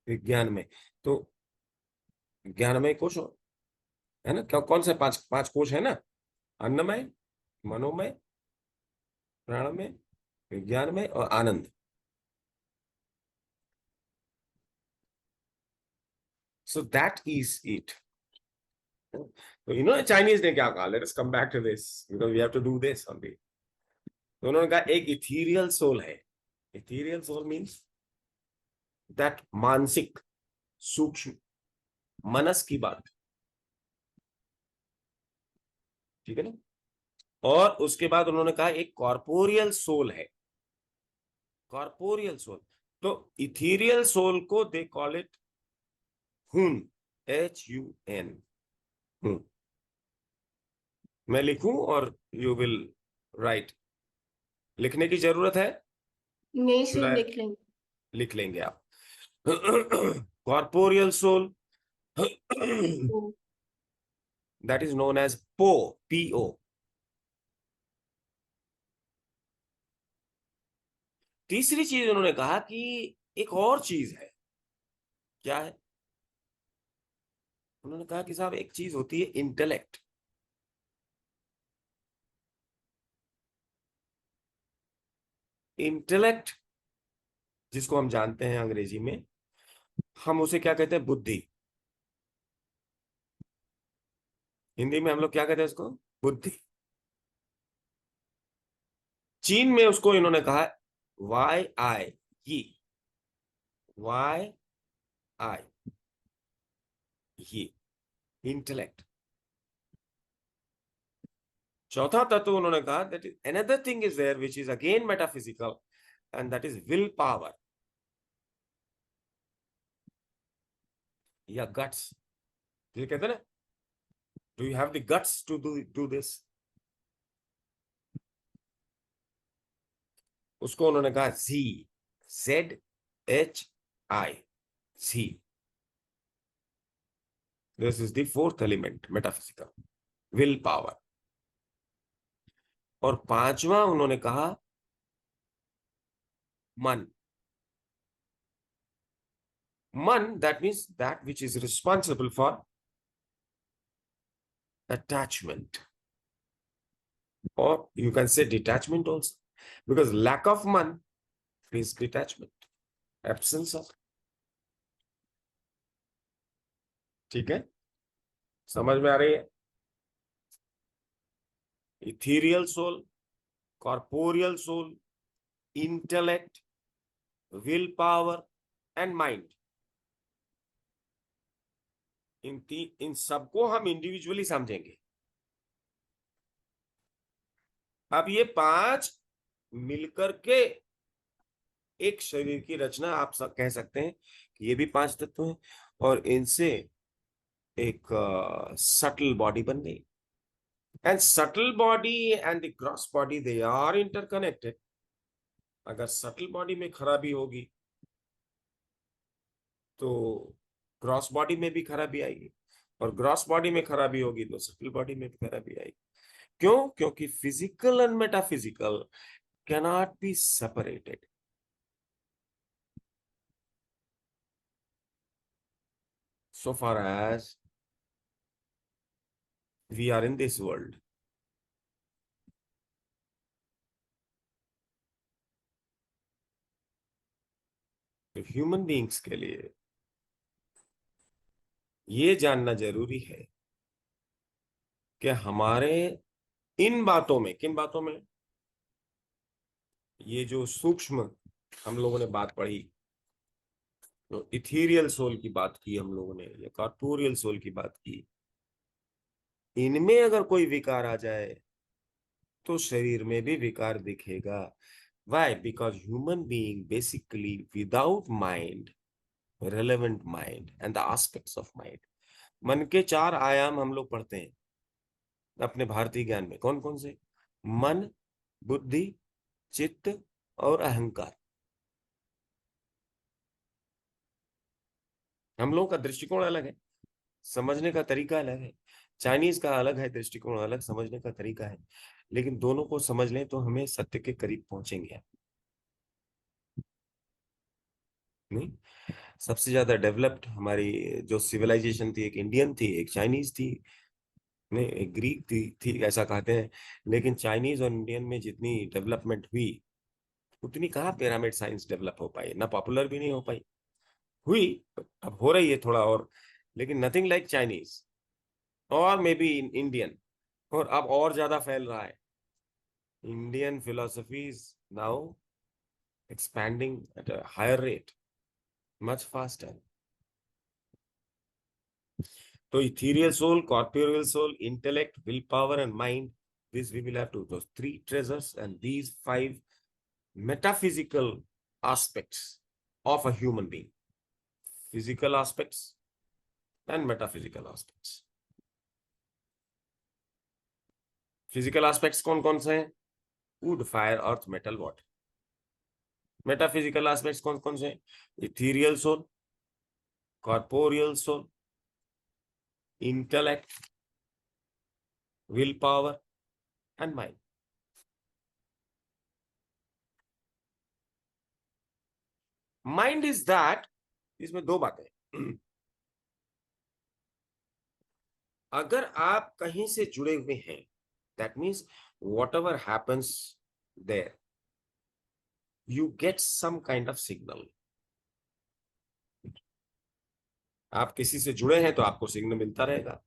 S1: विज्ञान में तो ज्ञानमय कोश है ना? क्या कौन से 5 कोश है ना? अन्नमय, मनोमय, प्राणमय, विज्ञानमय और आनंद। So that is it. तो इन्होंने चाइनीज ने क्या कहा? Let us come back to this because we have to do this only. तो उन्होंने कहा एक इथीरियल सोल है। इथीरियल सोल मींस दैट मानसिक सूक्ष्म मनस की बात, ठीक है ना? और उसके बाद उन्होंने कहा एक कॉर्पोरियल सोल है। कॉर्पोरियल सोल, तो इथीरियल सोल को दे कॉल इट हुन, HUN, हुन। मैं लिखूं और यू विल राइट? लिखने की जरूरत है?
S4: नहीं
S1: Should
S4: सर,
S1: I-
S4: लिख लेंगे।
S1: लिख लेंगे आप। कॉर्पोरियल सोल
S4: तो
S1: that is known as PO, PO. तीसरी चीज उन्होंने कहा कि एक और चीज है। क्या है? उन्होंने कहा कि साहब एक चीज होती है इंटेलेक्ट। इंटेलेक्ट जिसको हम जानते हैं अंग्रेजी में, हम उसे क्या कहते हैं? बुद्धि। हिंदी में हम लोग क्या कहते हैं उसको? बुद्धि। चीन में उसको इन्होंने कहा YI, YI, ये इंटेलेक्ट। चौथा तत्व उन्होंने कहा that is another thing is there which is again metaphysical, and that is will power या गट्स। ये कहते हैं ना, do you have the guts to do this? उसको उन्होंने कहा ZHI, Z। This is the 4th element, metaphysical, will power. और 5वां उन्होंने कहा मन। मन, that means that which is responsible for attachment, or you can say detachment also, because lack of man is detachment, absence of। ठीक है? समझ में आ रही है? Ethereal soul, corporeal soul, intellect, will power and mind. इन सबको हम इंडिविजुअली समझेंगे। अब ये 5 मिलकर के एक शरीर की रचना, आप सब कह सकते हैं कि ये भी 5 तत्व हैं, और इनसे एक सटल बॉडी बन गई। And subtle body and the gross body they are interconnected. अगर सटल बॉडी में खराबी होगी तो ग्रॉस बॉडी में भी खराबी आएगी, और ग्रॉस बॉडी में खराबी होगी तो सटल बॉडी में भी खराबी आएगी। क्यों? क्योंकि physical and metaphysical cannot be separated. So far as we are in this world. तो ह्यूमन बींग्स के लिए ये जानना जरूरी है कि हमारे इन बातों में, किन बातों में, ये जो सूक्ष्म हम लोगों ने बात पढ़ी, तो इथीरियल सोल की बात की हम लोगों ने, या कॉर्पोरियल सोल की बात की, इनमें अगर कोई विकार आ जाए तो शरीर में भी विकार दिखेगा। Why? Because human being basically without mind, relevant mind and the aspects of mind. मन के 4 आयाम हम लोग पढ़ते हैं अपने भारतीय ज्ञान में। कौन कौन से? मन, बुद्धि, चित्त और अहंकार। हम लोगों का दृष्टिकोण अलग है, समझने का तरीका अलग है। चाइनीज का अलग है दृष्टिकोण, अलग समझने का तरीका है, लेकिन दोनों को समझ लें तो हमें सत्य के करीब पहुंचेंगे। नहीं, सबसे ज्यादा डेवलप्ड हमारी जो सिविलाइजेशन थी, एक इंडियन थी, एक चाइनीज थी, नहीं एक ग्रीक थी ऐसा कहते हैं। लेकिन चाइनीज और इंडियन में जितनी डेवलपमेंट हुई उतनी कहाँ पिरामिड साइंस डेवलप हो पाई, ना पॉपुलर भी नहीं हो पाई। हुई, अब हो रही है थोड़ा और, लेकिन नथिंग लाइक चाइनीज और मे बी इंडियन। और अब और ज्यादा फैल रहा है। Indian philosophy is now expanding at a higher rate, much faster. So ethereal soul, corporeal soul, intellect, willpower and mind, this we will have to, those 3 treasures and these 5 metaphysical aspects of a human being. Physical aspects and metaphysical aspects. Physical aspects कौन कौन से हैं? Wood, fire, earth, metal, water. Metaphysical aspects कौन कौन से हैं? Ethereal soul, corporeal soul, intellect, willpower and mind. Mind is that, इसमें 2 बातें। अगर आप कहीं से जुड़े हुए हैं, that means whatever happens there, you get some kind of signal. आप किसी से जुड़े हैं तो आपको सिग्नल मिलता रहेगा।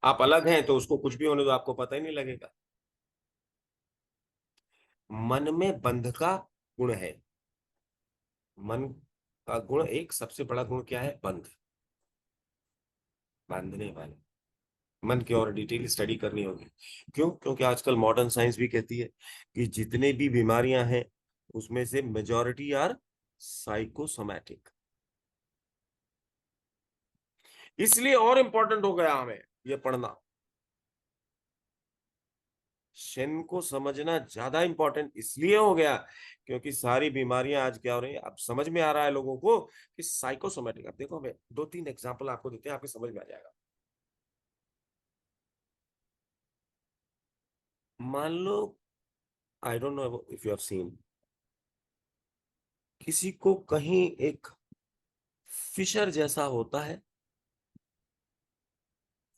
S1: आप अलग हैं तो उसको कुछ भी होने दो, आपको पता ही नहीं लगेगा। मन में बंध का गुण है। मन का गुण, एक सबसे बड़ा गुण क्या है? बंध, बांधने वाले। मन की और डिटेल स्टडी करनी होगी। क्यों? क्योंकि आजकल मॉडर्न साइंस भी कहती है कि जितने भी बीमारियां हैं उसमें से मेजॉरिटी आर साइकोसोमैटिक। इसलिए और इंपॉर्टेंट हो गया हमें ये पढ़ना। शेन को समझना ज्यादा इंपॉर्टेंट इसलिए हो गया क्योंकि सारी बीमारियां आज क्या हो रही है, अब समझ में आ रहा है लोगों को कि साइकोसोमैटिक। अब देखो, हमें 2-3 एग्जांपल आपको देते हैं, आपको समझ में आ जाएगा। मान लो, I don't know if you have seen, किसी को कहीं एक फिशर जैसा होता है,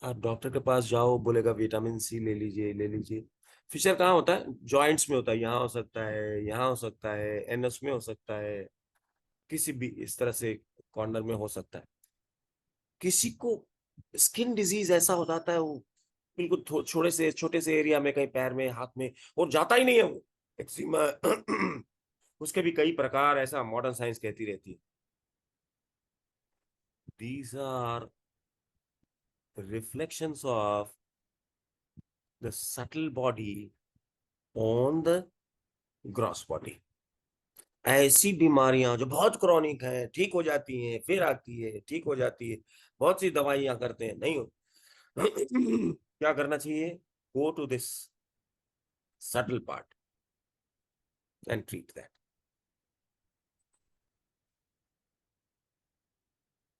S1: आप डॉक्टर के पास जाओ, बोलेगा विटामिन सी ले लीजिए, ले लीजिए। फिशर कहाँ होता है? जॉइंट्स में होता है। यहाँ हो सकता है, यहाँ हो सकता है, एनस में हो सकता है, किसी भी इस तरह से कॉर्नर में हो सकता है। किसी को स्किन डिजीज ऐसा हो जाता है, वो बिल्कुल छोटे से एरिया में, कहीं पैर में, हाथ में, और जाता ही नहीं है वो, एक्जिमा। उसके भी कई प्रकार, ऐसा मॉडर्न साइंस कहती रहती है। These are reflections of the subtle body on the gross body. ऐसी बीमारियां जो बहुत क्रॉनिक है, ठीक हो जाती हैं, फिर आती है, ठीक हो जाती है, बहुत सी दवाइयां करते हैं, नहीं हो क्या करना चाहिए? Go to this subtle part and treat that.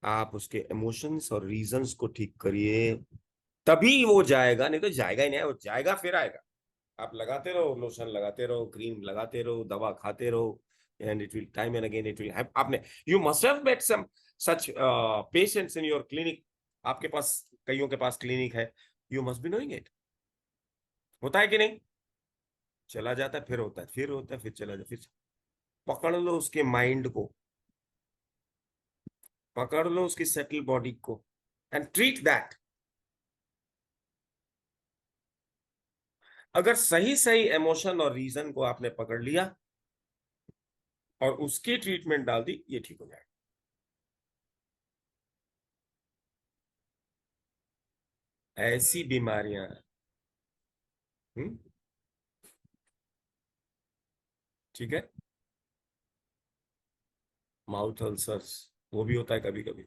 S1: आप उसके इमोशंस और रीजंस को ठीक करिए, तभी वो जाएगा, नहीं तो जाएगा ही नहीं। वो जाएगा फिर आएगा। आप लगाते रहो, लोशन लगाते रहो, क्रीम लगाते रहो, दवा खाते रहो, and it will time and again it will have. आपने you must have met some such patients in your clinic. आपके पास, कईयों के पास क्लिनिक है, you must be knowing it. होता है कि नहीं? चला जाता है, फिर होता है, फिर होता है, फिर चला जाता है, फिर पकड़ लो उसके माइंड को, पकड़ लो उसकी सेटल बॉडी को एंड ट्रीट दैट। अगर सही सही इमोशन और रीजन को आपने पकड़ लिया और उसकी ट्रीटमेंट डाल दी, ये ठीक हो जाएगा। ऐसी बीमारियां, ठीक है, माउथ अल्सर्स, वो भी होता है कभी कभी।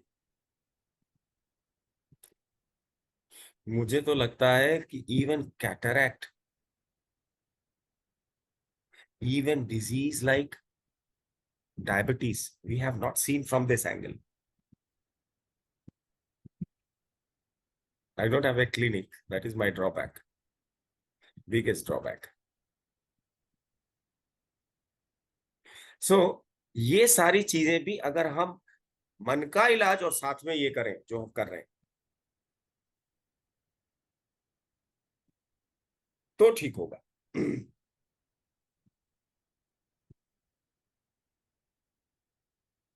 S1: मुझे तो लगता है कि even cataract, even disease like diabetes, we have not seen from this angle. I don't have a clinic. That is my drawback, biggest drawback. So ये सारी चीजें भी अगर हम मन का इलाज और साथ में ये करें जो हम कर रहे हैं, तो ठीक होगा।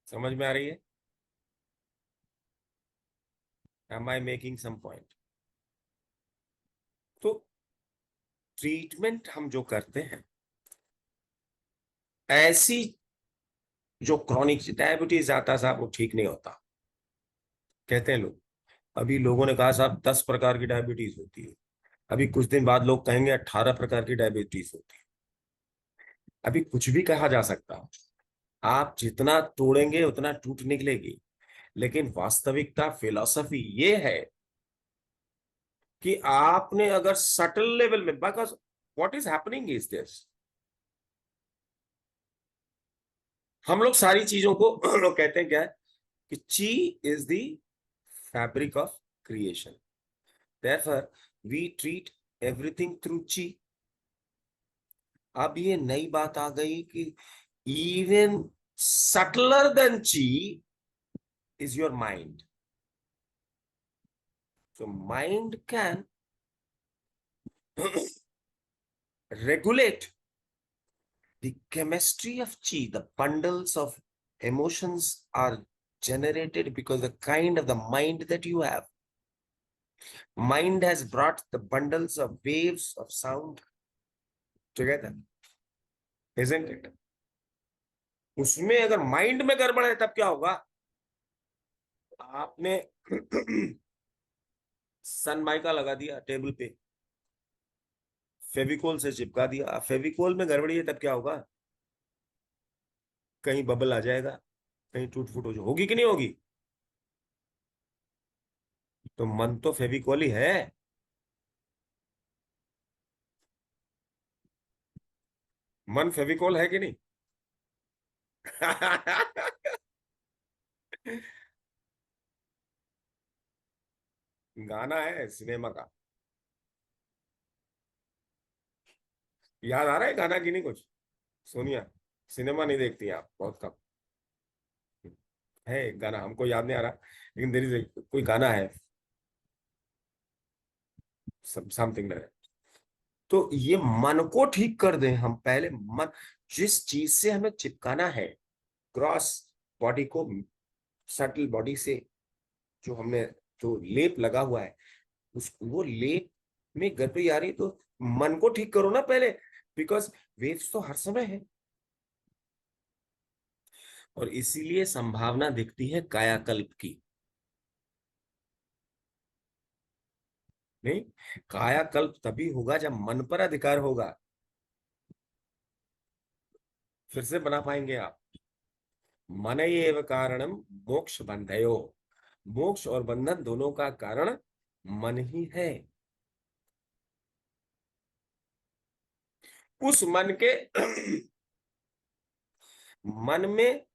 S1: समझ में आ रही है? Am I making some point? तो ट्रीटमेंट हम जो करते हैं, ऐसी जो क्रॉनिक डायबिटीज आता साहब, वो ठीक नहीं होता, कहते हैं लोग। अभी लोगों ने कहा साहब 10 प्रकार की डायबिटीज होती है, अभी कुछ दिन बाद लोग कहेंगे 18 प्रकार की डायबिटीज होती है। अभी कुछ भी कहा जा सकता है, आप जितना तोड़ेंगे उतना टूट निकलेगी। लेकिन वास्तविकता, फिलॉसफी ये है कि आपने अगर सटल लेवल में, because what is happening is this, हम लोग सारी चीजों को लोग कहते हैं क्या है कि chi is the fabric of creation, therefore we treat everything through chi. अब ये नई बात आ गई कि even subtler than chi is your mind. So mind can regulate the chemistry of chi. The bundles of emotions are generated because the kind of the mind that you have. Mind has brought the bundles of waves of sound together, isn't it? उसमें अगर mind में गड़बड़ है तब क्या होगा? आपने सनमाइका लगा दिया टेबल पे, फेविकोल से चिपका दिया, फेविकोल में गड़बड़ी है तब क्या होगा? कहीं बबल आ जाएगा, कहीं टूट फूट होगी कि नहीं होगी? तो मन तो फेविकोल ही है। मन फेविकोल है कि नहीं? गाना है सिनेमा का, याद आ रहा है गाना की नहीं कुछ? सोनिया, सिनेमा नहीं देखती आप, बहुत कम है। गाना हमको याद नहीं आ रहा, लेकिन देयर इज कोई गाना है, समथिंग लाइक। तो ये मन को ठीक कर दें हम पहले। मन, जिस चीज से हमें चिपकाना है क्रॉस बॉडी को, सटल बॉडी से, जो हमने जो लेप लगा हुआ है, उस वो लेप में गड़बड़ी आ रही, तो मन को ठीक करो ना पहले, बिकॉज वेव्स तो हर समय है। और इसीलिए संभावना दिखती है कायाकल्प की। नहीं, कायाकल्प तभी होगा जब मन पर अधिकार होगा। फिर से बना पाएंगे आप? मन एव कारणम मोक्ष बंधयो, मोक्ष और बंधन दोनों का कारण मन ही है। उस मन के मन में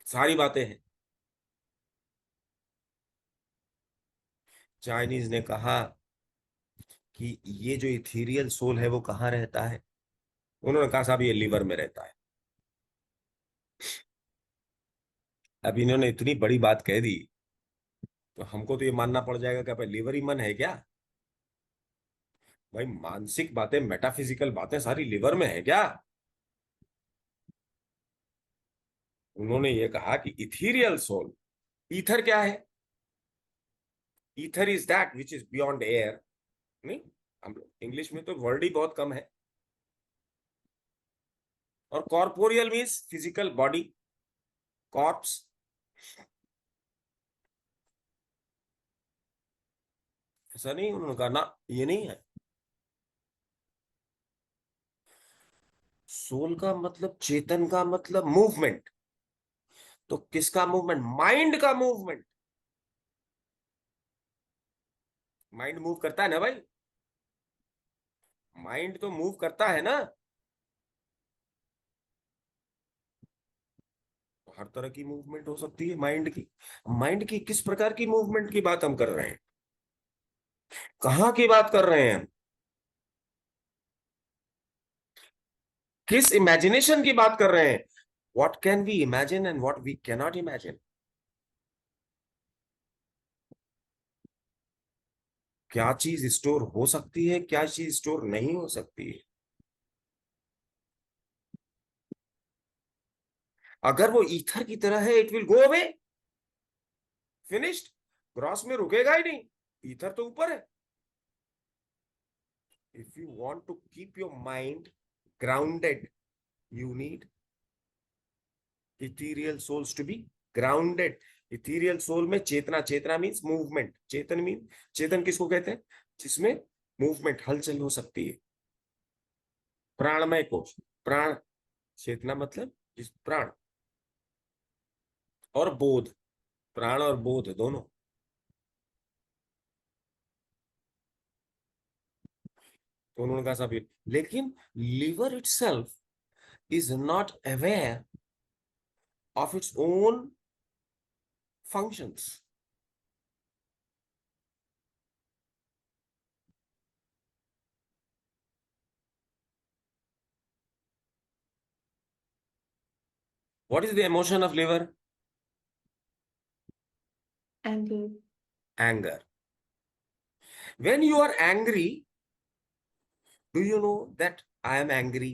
S1: सारी बातें हैं। चाइनीज ने कहा कि ये जो इथीरियल सोल है वो कहाँ रहता है? उन्होंने कहा साहब ये लीवर में रहता है। अब इन्होंने इतनी बड़ी बात कह दी तो हमको तो ये मानना पड़ जाएगा कि भाई लीवर ही मन है क्या? भाई मानसिक बातें, मेटाफिजिकल बातें सारी लीवर में है क्या? उन्होंने ये कहा कि इथीरियल सोल, ईथर क्या है? Ether is that which is beyond air. नहीं, हम इंग्लिश में तो वर्ड ही बहुत कम है। और corporeal means physical body, corps. ऐसा नहीं, उन्होंने कहा ना ये नहीं है। सोल का मतलब, चेतन का मतलब मूवमेंट। तो किसका मूवमेंट? माइंड का मूवमेंट। माइंड मूव करता है ना भाई, माइंड तो मूव करता है ना। तो हर तरह की मूवमेंट हो सकती है माइंड की। माइंड की किस प्रकार की मूवमेंट की बात हम कर रहे हैं? कहाँ की बात कर रहे हैं हम? किस इमेजिनेशन की बात कर रहे हैं? What can we imagine and what we cannot imagine. क्या चीज स्टोर हो सकती है, क्या चीज स्टोर नहीं हो सकती है। अगर वो ईथर की तरह है, it will go away, finished, gross में रुकेगा ही नहीं। ईथर तो ऊपर है। If you want to keep your mind grounded, you need ethereal souls to be grounded. ethereal soul में चेतना, चेतना मीन्स मूवमेंट, चेतन मीन, चेतन किसको कहते हैं? जिसमें मूवमेंट, हलचल हो सकती है। प्राणमय कोश, प्राण, चेतना मतलब जिस प्राण, और बोध, प्राण और बोध दोनों। तो उन्होंने कहा साहब, लेकिन liver itself is not aware of its own functions. What is the emotion of liver?
S4: Anger.
S1: Anger. When you are angry, do you know that I am angry?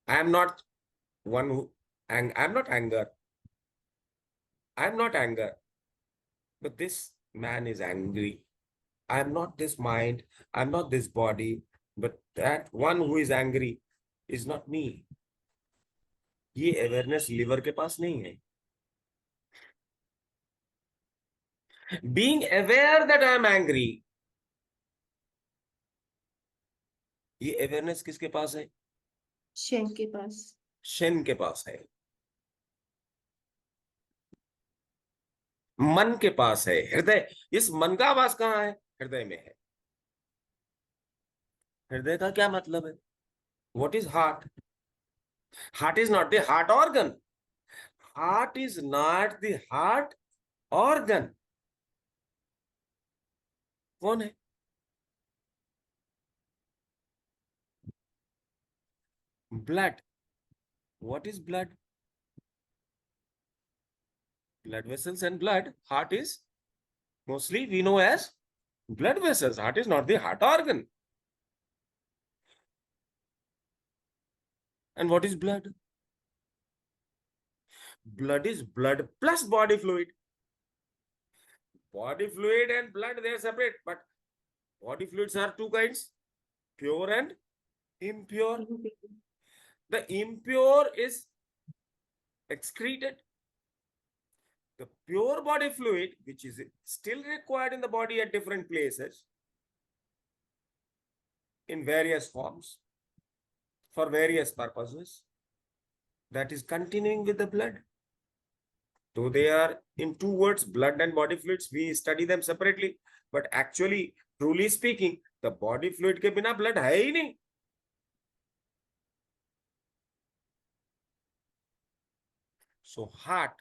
S1: I am not one who, I am not anger. I am not anger. But this man is angry. I am not this mind. I am not this body. But that one who is angry is not me. ये awareness liver के पास नहीं है। Being aware that I am angry, ये awareness किसके पास है?
S4: Shane के पास।
S1: Shane के पास है, मन के पास है, हृदय। इस मन का आवास कहाँ है? हृदय में है। हृदय का क्या मतलब है? What is heart? Heart is not the heart organ. Heart is not the heart organ. कौन है? Blood. What is blood? Blood vessels and blood. Heart is mostly we know as blood vessels. Heart is not the heart organ. And what is blood? Blood is blood plus body fluid. Body fluid and blood, they are separate, but body fluids are two kinds, pure and impure. The impure is excreted. The pure body fluid, which is still required in the body at different places in various forms. for various purposes, that is continuing with the blood. So they are in two words, blood and body fluids. We study them separately, but actually, truly speaking, the body fluid के बिना blood है ही नहीं. So heart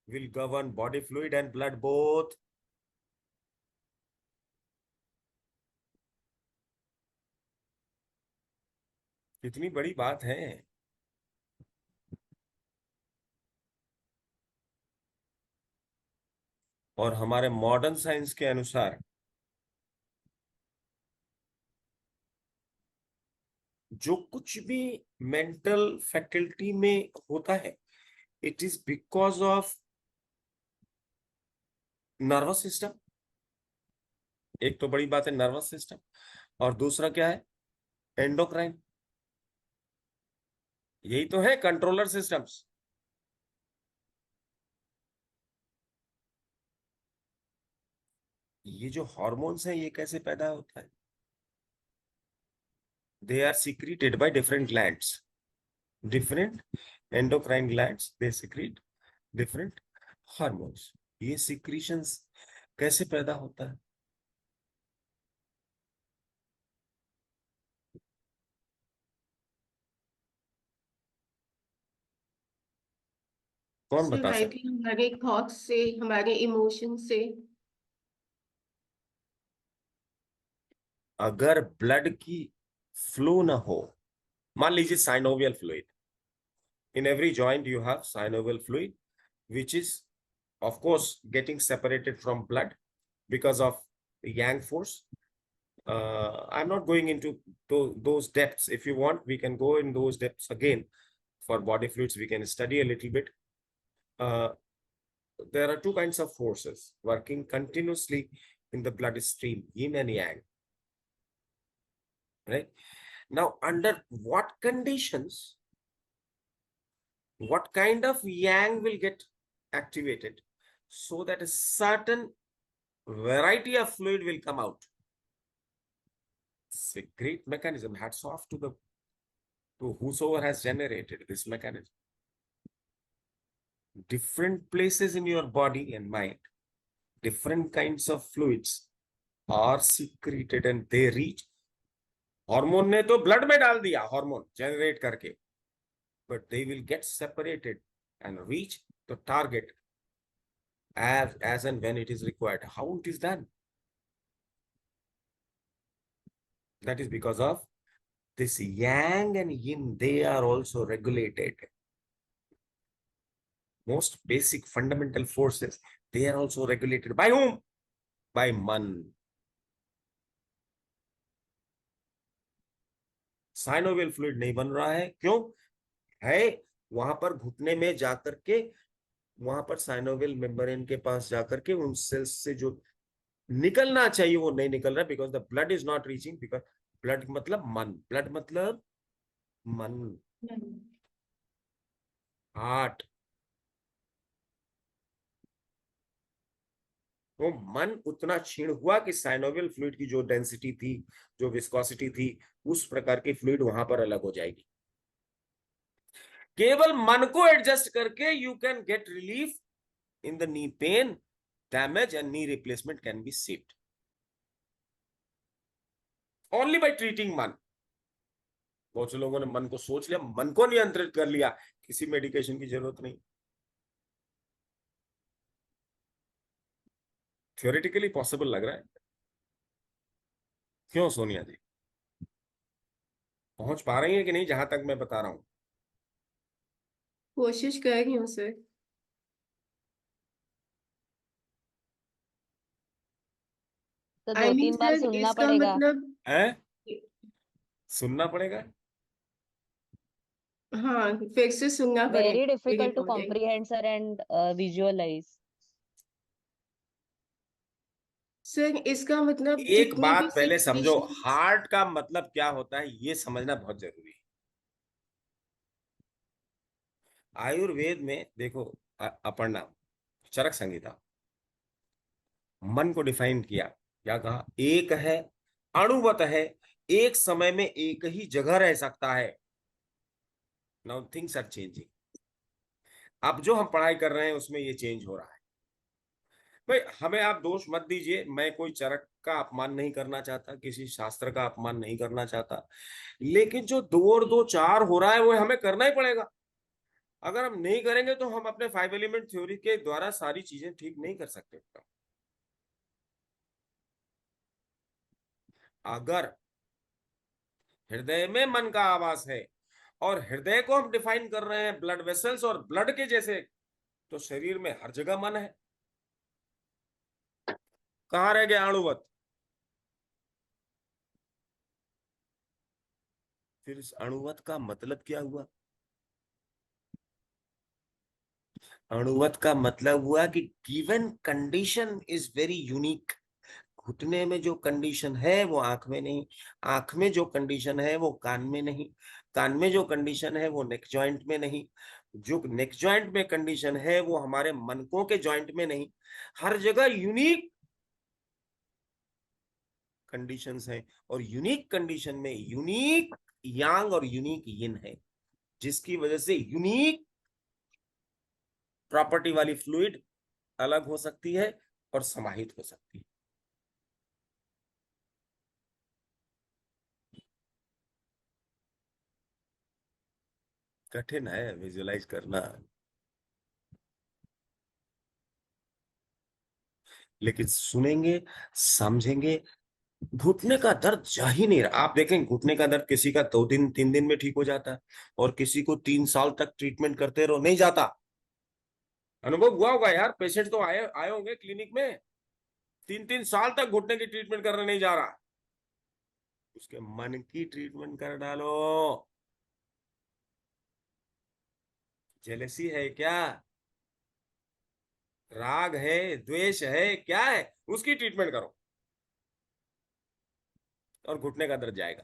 S1: will govern body fluid and blood both. कितनी बड़ी बात है. और हमारे मॉडर्न साइंस के अनुसार जो कुछ भी मेंटल फैकल्टी में होता है, it is because of nervous system. एक तो बड़ी बात है नर्वस सिस्टम, और दूसरा क्या है, एंडोक्राइन. यही तो है कंट्रोलर सिस्टम्स. ये जो हार्मोन्स हैं ये कैसे पैदा होता है? They are secreted by different glands, different endocrine glands. They secrete different hormones. ये secretions कैसे पैदा होता है? कौन बता
S4: आई
S1: सकता?
S4: थिंक हमारे थॉट्स से, हमारे इमोशन से.
S1: अगर ब्लड की फ्लो ना हो, मान लीजिए synovial fluid, in every joint you have synovial fluid, which is of course getting separated from blood because of the yang force. I'm not going into those depths. If you want, we can go in those depths again. For body fluids, we can study a little bit. There are two kinds of forces working continuously in the bloodstream, yin and yang. Right? Now, under what conditions, what kind of yang will get activated so that a certain variety of fluid will come out? It's a great mechanism. Hats off to whosoever has generated this mechanism. Different places in your body and mind, different kinds of fluids are secreted and they reach. Hormone ने तो blood में डाल दिया, hormone generate करके, but they will get separated and reach the target as and when it is required. How it is done? That is because of this yang and yin. They are also regulated. Most basic fundamental forces, they are also regulated by whom? By man. Synovial fluid नहीं बन रहा है, क्यों है? वहां पर घुटने में जाकर के, वहां पर साइनोवियल मेम्ब्रेन के पास जाकर के उन सेल्स से जो निकलना चाहिए वो नहीं निकल रहा, because the blood is not reaching. Because blood मतलब मन, ब्लड मतलब मन, हार्ट. वो मन उतना क्षीण हुआ कि साइनोवियल फ्लूइड की जो डेंसिटी थी, जो विस्कोसिटी थी, उस प्रकार की फ्लूइड वहां पर अलग हो जाएगी. केवल मन को एडजस्ट करके you can get relief in the knee pain, damage and knee replacement can be saved only by treating मन. बहुत से लोगों ने मन को सोच लिया, मन को नियंत्रित कर लिया, किसी मेडिकेशन की जरूरत नहीं. थियोरेटिकली पॉसिबल लग रहा है. क्यों सोनिया जी, पहुंच पा रही है कि नहीं जहां तक मैं बता रहा हूं?
S4: कोशिश कर रही हूँ सर.
S5: तो
S4: आई मीन
S5: 2-3 बार
S4: सर,
S5: सुनना
S4: इसका
S5: पड़ेगा.
S4: मतलब
S1: है? सुनना पड़ेगा.
S4: हाँ, फिर से सुनना
S5: Very
S4: पड़ेगा.
S5: difficult to
S4: recording.
S5: comprehend, sir, and visualize.
S4: Sir, इसका मतलब
S1: एक
S4: जितनी
S1: बात
S4: भी
S1: पहले समझो,
S4: secretions-
S1: हार्ट का मतलब क्या होता है ये समझना बहुत जरूरी है. आयुर्वेद में देखो, अपर्णा चरक संहिता, मन को डिफाइन किया, क्या कहा? एक है, अणुवत है, एक समय में एक ही जगह रह सकता है. Now things are changing. अब जो हम पढ़ाई कर रहे हैं उसमें ये चेंज हो रहा है। भाई हमें आप दोष मत दीजिए, मैं कोई चरक का अपमान नहीं करना चाहता, किसी शास्त्र का अपमान नहीं करना चाहता, लेकिन जो 2 और 2 4 हो रहा है वो हमें करना ही पड़ेगा। अगर हम नहीं करेंगे तो हम अपने 5 एलिमेंट थ्योरी के द्वारा सारी चीजें ठीक नहीं कर सकते। अगर हृदय में मन का आवास है और हृदय को हम डिफाइन कर रहे हैं ब्लड वेसल्स और ब्लड के जैसे, तो शरीर में हर जगह मन है। कहां रह गया अणुवत? फिर इस अणुवत का मतलब क्या हुआ? अणुवत का मतलब हुआ कि given condition is very unique. घुटने में जो कंडीशन है वो आंख में नहीं, आंख में जो कंडीशन है वो कान में नहीं, कान में जो कंडीशन है वो नेक जॉइंट में नहीं, जो नेक जॉइंट में कंडीशन है वो हमारे मनकों के जॉइंट में नहीं। हर जगह यूनिक कंडीशंस हैं, और यूनिक कंडीशन में यूनिक यांग और यूनिक यिन है, जिसकी वजह से यूनिक प्रॉपर्टी वाली फ्लूइड अलग हो सकती है और समाहित हो सकती है। कठिन है विजुलाइज करना, लेकिन सुनेंगे, समझेंगे। घुटने का दर्द जा ही नहीं रहा। आप देखें घुटने का दर्द किसी का 2 दिन 3 दिन में ठीक हो जाता है, और किसी को 3 साल तक ट्रीटमेंट करते रहो नहीं जाता। अनुभव हुआ होगा यार, पेशेंट तो आए आए होंगे क्लिनिक में, 3 3 साल तक घुटने की ट्रीटमेंट करने नहीं जा रहा। उसके मन की ट्रीटमेंट कर डालो। जेलसी है क्या? राग है, द्वेष है, क्या है? उसकी ट्रीटमेंट करो और घुटने का दर्द जाएगा।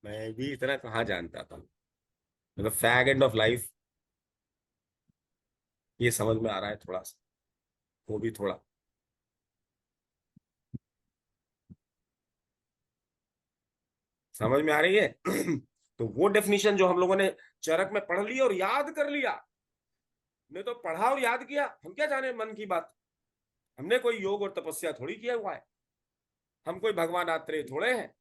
S1: मैं भी इतना कहाँ जानता था, मतलब फैग एंड ऑफ लाइफ ये समझ में आ रहा है थोड़ा सा, वो भी थोड़ा। समझ में आ रही है? तो वो डेफिनेशन जो हम लोगों ने चरक में पढ़ ली और याद कर लिया, ने तो पढ़ा और याद किया, हम क्या जाने मन की बात। हमने कोई योग और तपस्या थोड़ी किया हुआ है, हम कोई भगवान आत्रेय थोड़े हैं।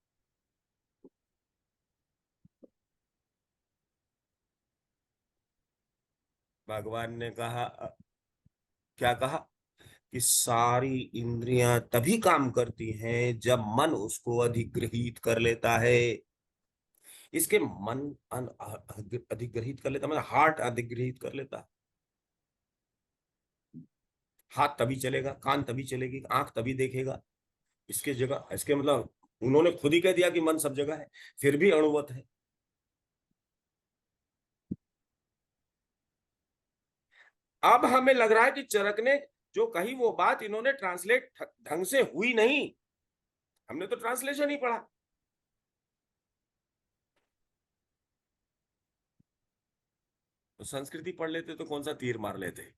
S1: भगवान ने कहा क्या कहा कि सारी इंद्रियां तभी काम करती हैं जब मन उसको अधिग्रहित कर लेता है। इसके मन अधिग्रहित कर लेता मतलब हार्ट अधिग्रहित कर लेता। हाथ तभी चलेगा, कान तभी चलेगी, आंख तभी देखेगा। इसके जगह इसके मतलब उन्होंने खुद ही कह दिया कि मन सब जगह है, फिर भी अणुवत है। अब हमें लग रहा है कि चरक ने जो कही वो बात इन्होंने ट्रांसलेट ढंग से हुई नहीं, हमने तो ट्रांसलेशन ही पढ़ा। तो संस्कृति पढ़ लेते तो कौन सा तीर मार लेते।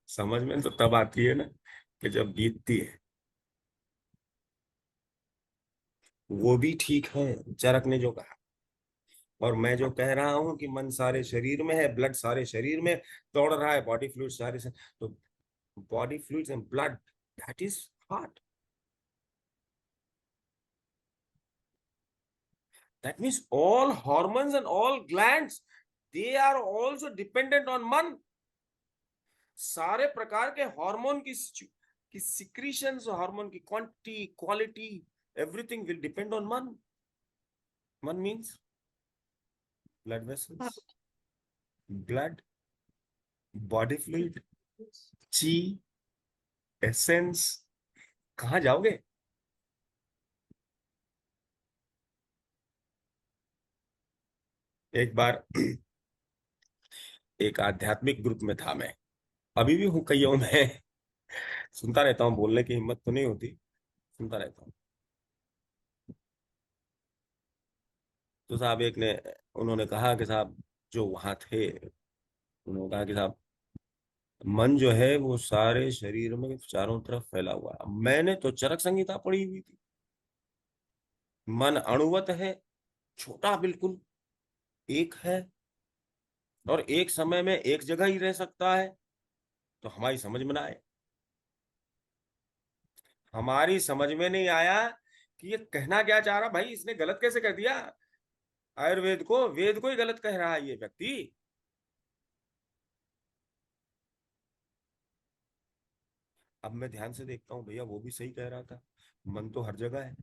S1: समझ में तो तब आती है ना कि जब बीतती है। वो भी ठीक है चरक ने जो कहा, और मैं जो कह रहा हूं कि मन सारे शरीर में है, ब्लड सारे शरीर में दौड़ रहा है, बॉडी फ्लूइड सारे से, तो body fluids and blood, that is heart. That means all hormones and all glands, they are also dependent on मन। सारे प्रकार के हार्मोन की सिक्रीशंस, हार्मोन की quantity, quality, everything will depend on मन। मन means blood vessels, blood, body fluid, ची, essence. कहाँ जाओगे? एक बार एक आध्यात्मिक ग्रुप में था मैं, अभी भी हूँ कईयों में। सुनता रहता हूँ, बोलने की हिम्मत तो नहीं होती, सुनता रहता हूँ। तो साहब एक ने उन्होंने कहा कि साहब जो वहां थे, उन्होंने कहा कि साहब मन जो है वो सारे शरीर में चारों तरफ फैला हुआ है। मैंने तो चरक संहिता पढ़ी हुई थी, मन अणुवत है, छोटा बिल्कुल, एक है, और एक समय में एक जगह ही रह सकता है। तो हमारी समझ में ना आए, हमारी समझ में नहीं आया कि ये कहना क्या चाह रहा। भाई इसने गलत कैसे कर दिया, आयुर्वेद को, वेद को ही गलत कह रहा है ये व्यक्ति। अब मैं ध्यान से देखता हूं, भैया वो भी सही कह रहा था, मन तो हर जगह है,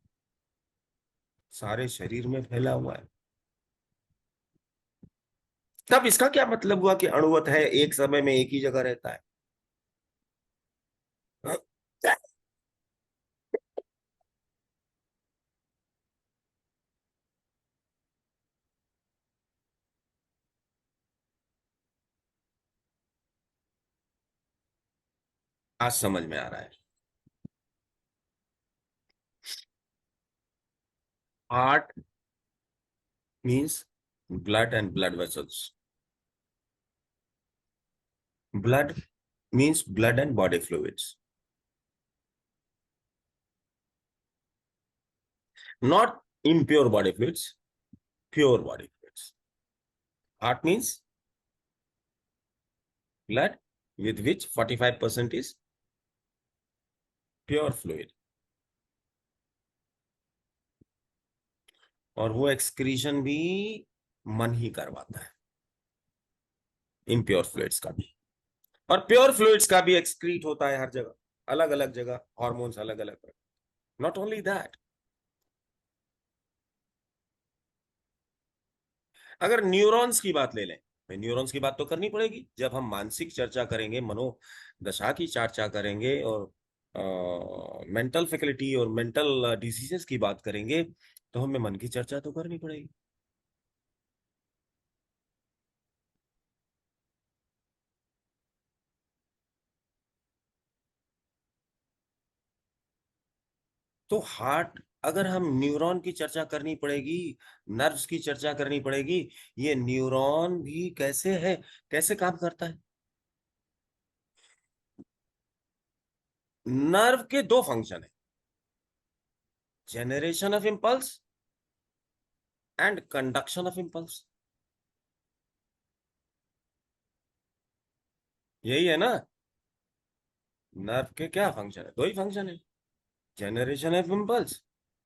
S1: सारे शरीर में फैला हुआ है। तब इसका क्या मतलब हुआ कि अणुवत है, एक समय में एक ही जगह रहता है। आज समझ में आ रहा है। Heart means blood and blood vessels. Blood means blood and body fluids. Not impure body fluids, pure body fluids. Heart means blood with which 45% is pure fluid. और वो एक्सक्रीशन भी मन ही करवाता है, इम्प्योर फ्लूइड्स का भी। और प्योर फ्लूइड्स का भी एक्सक्रीट होता है हर जगह, अलग अलग जगह, हार्मोन्स अलग अलग। नॉट ओनली दैट, अगर न्यूरॉन्स की बात ले लें, न्यूरॉन्स की बात तो करनी पड़ेगी जब हम मानसिक चर्चा करेंगे, मनोदशा की चर्चा करेंगे, और मेंटल फैकल्टी और मेंटल डिजीजेस की बात करेंगे, तो हमें मन की चर्चा तो करनी पड़ेगी। तो हार्ट, अगर हम न्यूरॉन की चर्चा करनी पड़ेगी, नर्व्स की चर्चा करनी पड़ेगी, ये न्यूरॉन भी कैसे है, कैसे काम करता है। नर्व के दो फंक्शन है, generation of impulse and conduction of impulse. यही है ना, नर्व के क्या फंक्शन है, दो ही फंक्शन है, generation of impulse,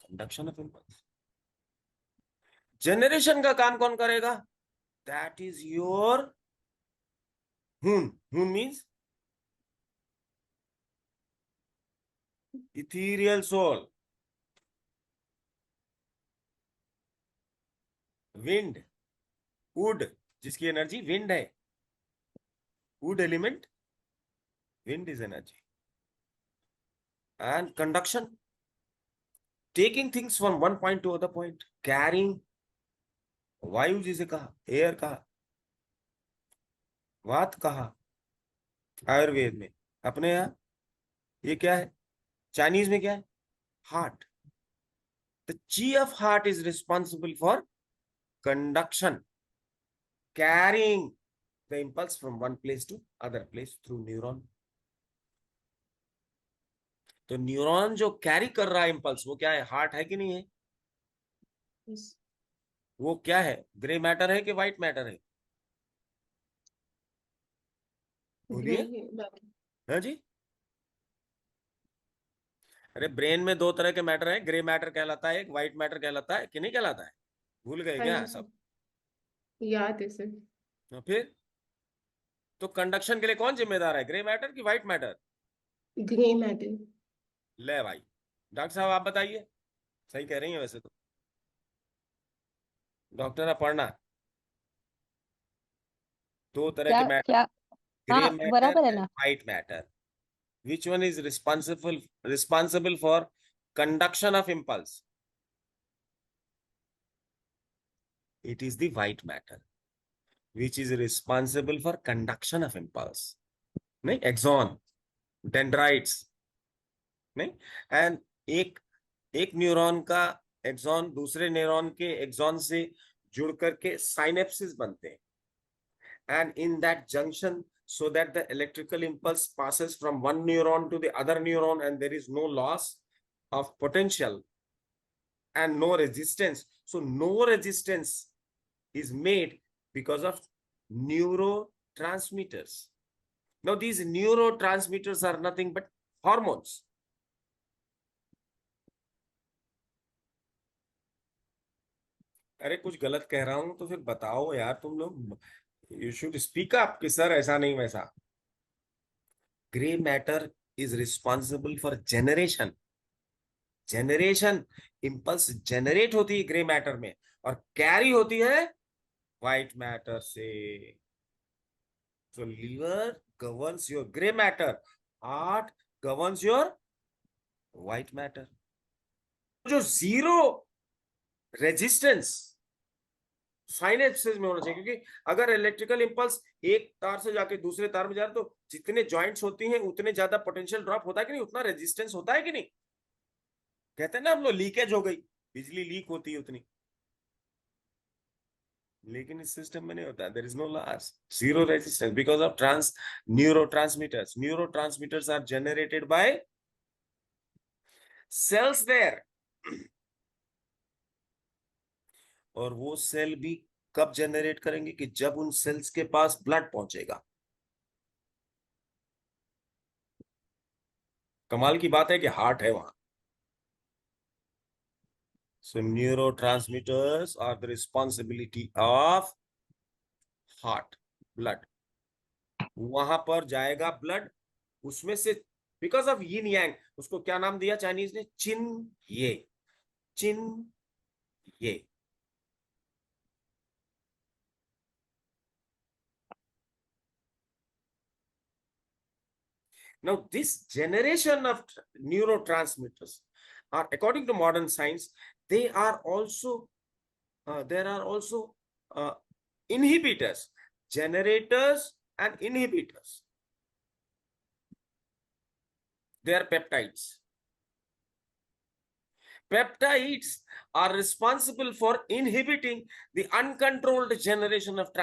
S1: conduction of impulse. Generation का काम कौन करेगा, that is your hun means ethereal soul. Wind, wood, जिसकी एनर्जी विंड है, wood element, wind is energy. And conduction, taking things from one point to other point, carrying, वायु जिसे कहा, air कहा, वात कहा आयुर्वेद में, अपने यहाँ ये क्या है, चाइनीज में क्या है, heart. The chi of heart is responsible for conduction, carrying the impulse from one place to other place through neuron. तो न्यूरॉन जो कैरी कर रहा है इंपल्स, वो क्या है, हार्ट है कि नहीं है।
S4: Yes.
S1: वो क्या है, ग्रे मैटर है कि व्हाइट मैटर है, बोलिए। हाँ जी, अरे ब्रेन में दो तरह के मैटर है, ग्रे मैटर कहलाता है, एक व्हाइट मैटर कहलाता है, कि नहीं कहलाता है, भूल गए क्या सब।
S4: याद है सर।
S1: तो फिर तो कंडक्शन के लिए कौन जिम्मेदार है, ग्रे मैटर कि व्हाइट मैटर।
S4: Grey matter.
S1: ले भाई, डॉक्टर साहब आप बताइए, सही कह रही हैं वैसे तो, डॉक्टर अपर्णा, दो तरह के
S5: क्या
S1: मैटर,
S5: क्या
S1: ग्रे
S5: हाँ
S1: मैटर
S5: बराबर है
S1: एंड
S5: ना।
S1: White matter. Which one is responsible for conduction of impulse? It is the white matter which is responsible for conduction of impulse. नहीं, axon, dendrites, नहीं, and एक न्यूरॉन का एक्सॉन दूसरे न्यूरॉन के एक्सॉन से जुड़ करके साइनेप्सिस बनते हैं, and in that junction, so that the electrical impulse passes from one neuron to the other neuron and there is no loss of potential, and no resistance. So no resistance is made because of neurotransmitters. Now these neurotransmitters are nothing but hormones. अरे कुछ गलत कह रहा हूं तो फिर बताओ यार तुम लोग. You should speak up कि सर ऐसा नहीं वैसा. Gray matter is responsible for generation. Generation impulse generate होती है ग्रे मैटर में और कैरी होती है व्हाइट मैटर से. So liver governs your gray matter, heart governs your white matter. जो जीरो रेजिस्टेंस साइनेप्सिस में होना चाहिए, क्योंकि अगर इलेक्ट्रिकल इंपल्स एक तार से जाके दूसरे तार में जा रहा तो जितने जॉइंट्स होती हैं उतने ज्यादा पोटेंशियल ड्रॉप होता है कि नहीं, उतना रेजिस्टेंस होता है कि नहीं. कहते हैं ना हम लोग लीकेज हो गई, बिजली लीक होती है उतनी, लेकिन इस सिस्टम में नहीं होता. There is no loss, zero resistance because of neurotransmitters. Neurotransmitters are generated by cells there. और वो सेल भी कब जनरेट करेंगे कि जब उन सेल्स के पास ब्लड पहुंचेगा. कमाल की बात है कि हार्ट है वहां. So neurotransmitters are the responsibility of heart, blood. वहां पर जाएगा ब्लड, उसमें से बिकॉज ऑफ यिन यांग, उसको क्या नाम दिया चाइनीज ने, चिन ये. चिन ये. Now this generation of neurotransmitters are, according to modern science, they are also there are also inhibitors, generators and inhibitors. They are peptides. Peptides are responsible for inhibiting the uncontrolled generation of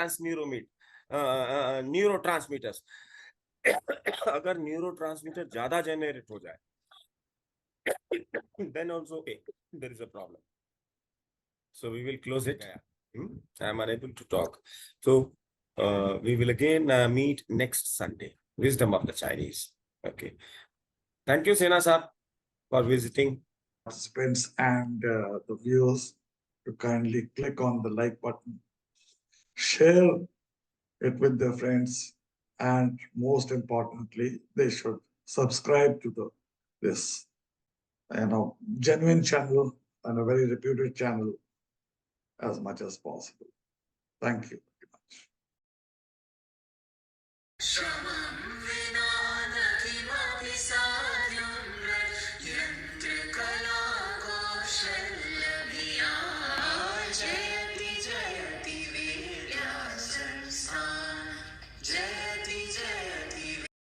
S1: neurotransmitters. अगर neurotransmitter ज्यादा generate हो जाए then also there is a problem. So we will close it. I am unable to talk. So we will again meet next Sunday. Wisdom of the Chinese. Okay. Thank you, Sena Saab, for visiting.
S6: Participants and the viewers to kindly click on the like button, share it with their friends, and most importantly, they should subscribe to this genuine channel and a very reputed channel as much as possible. Thank you very much.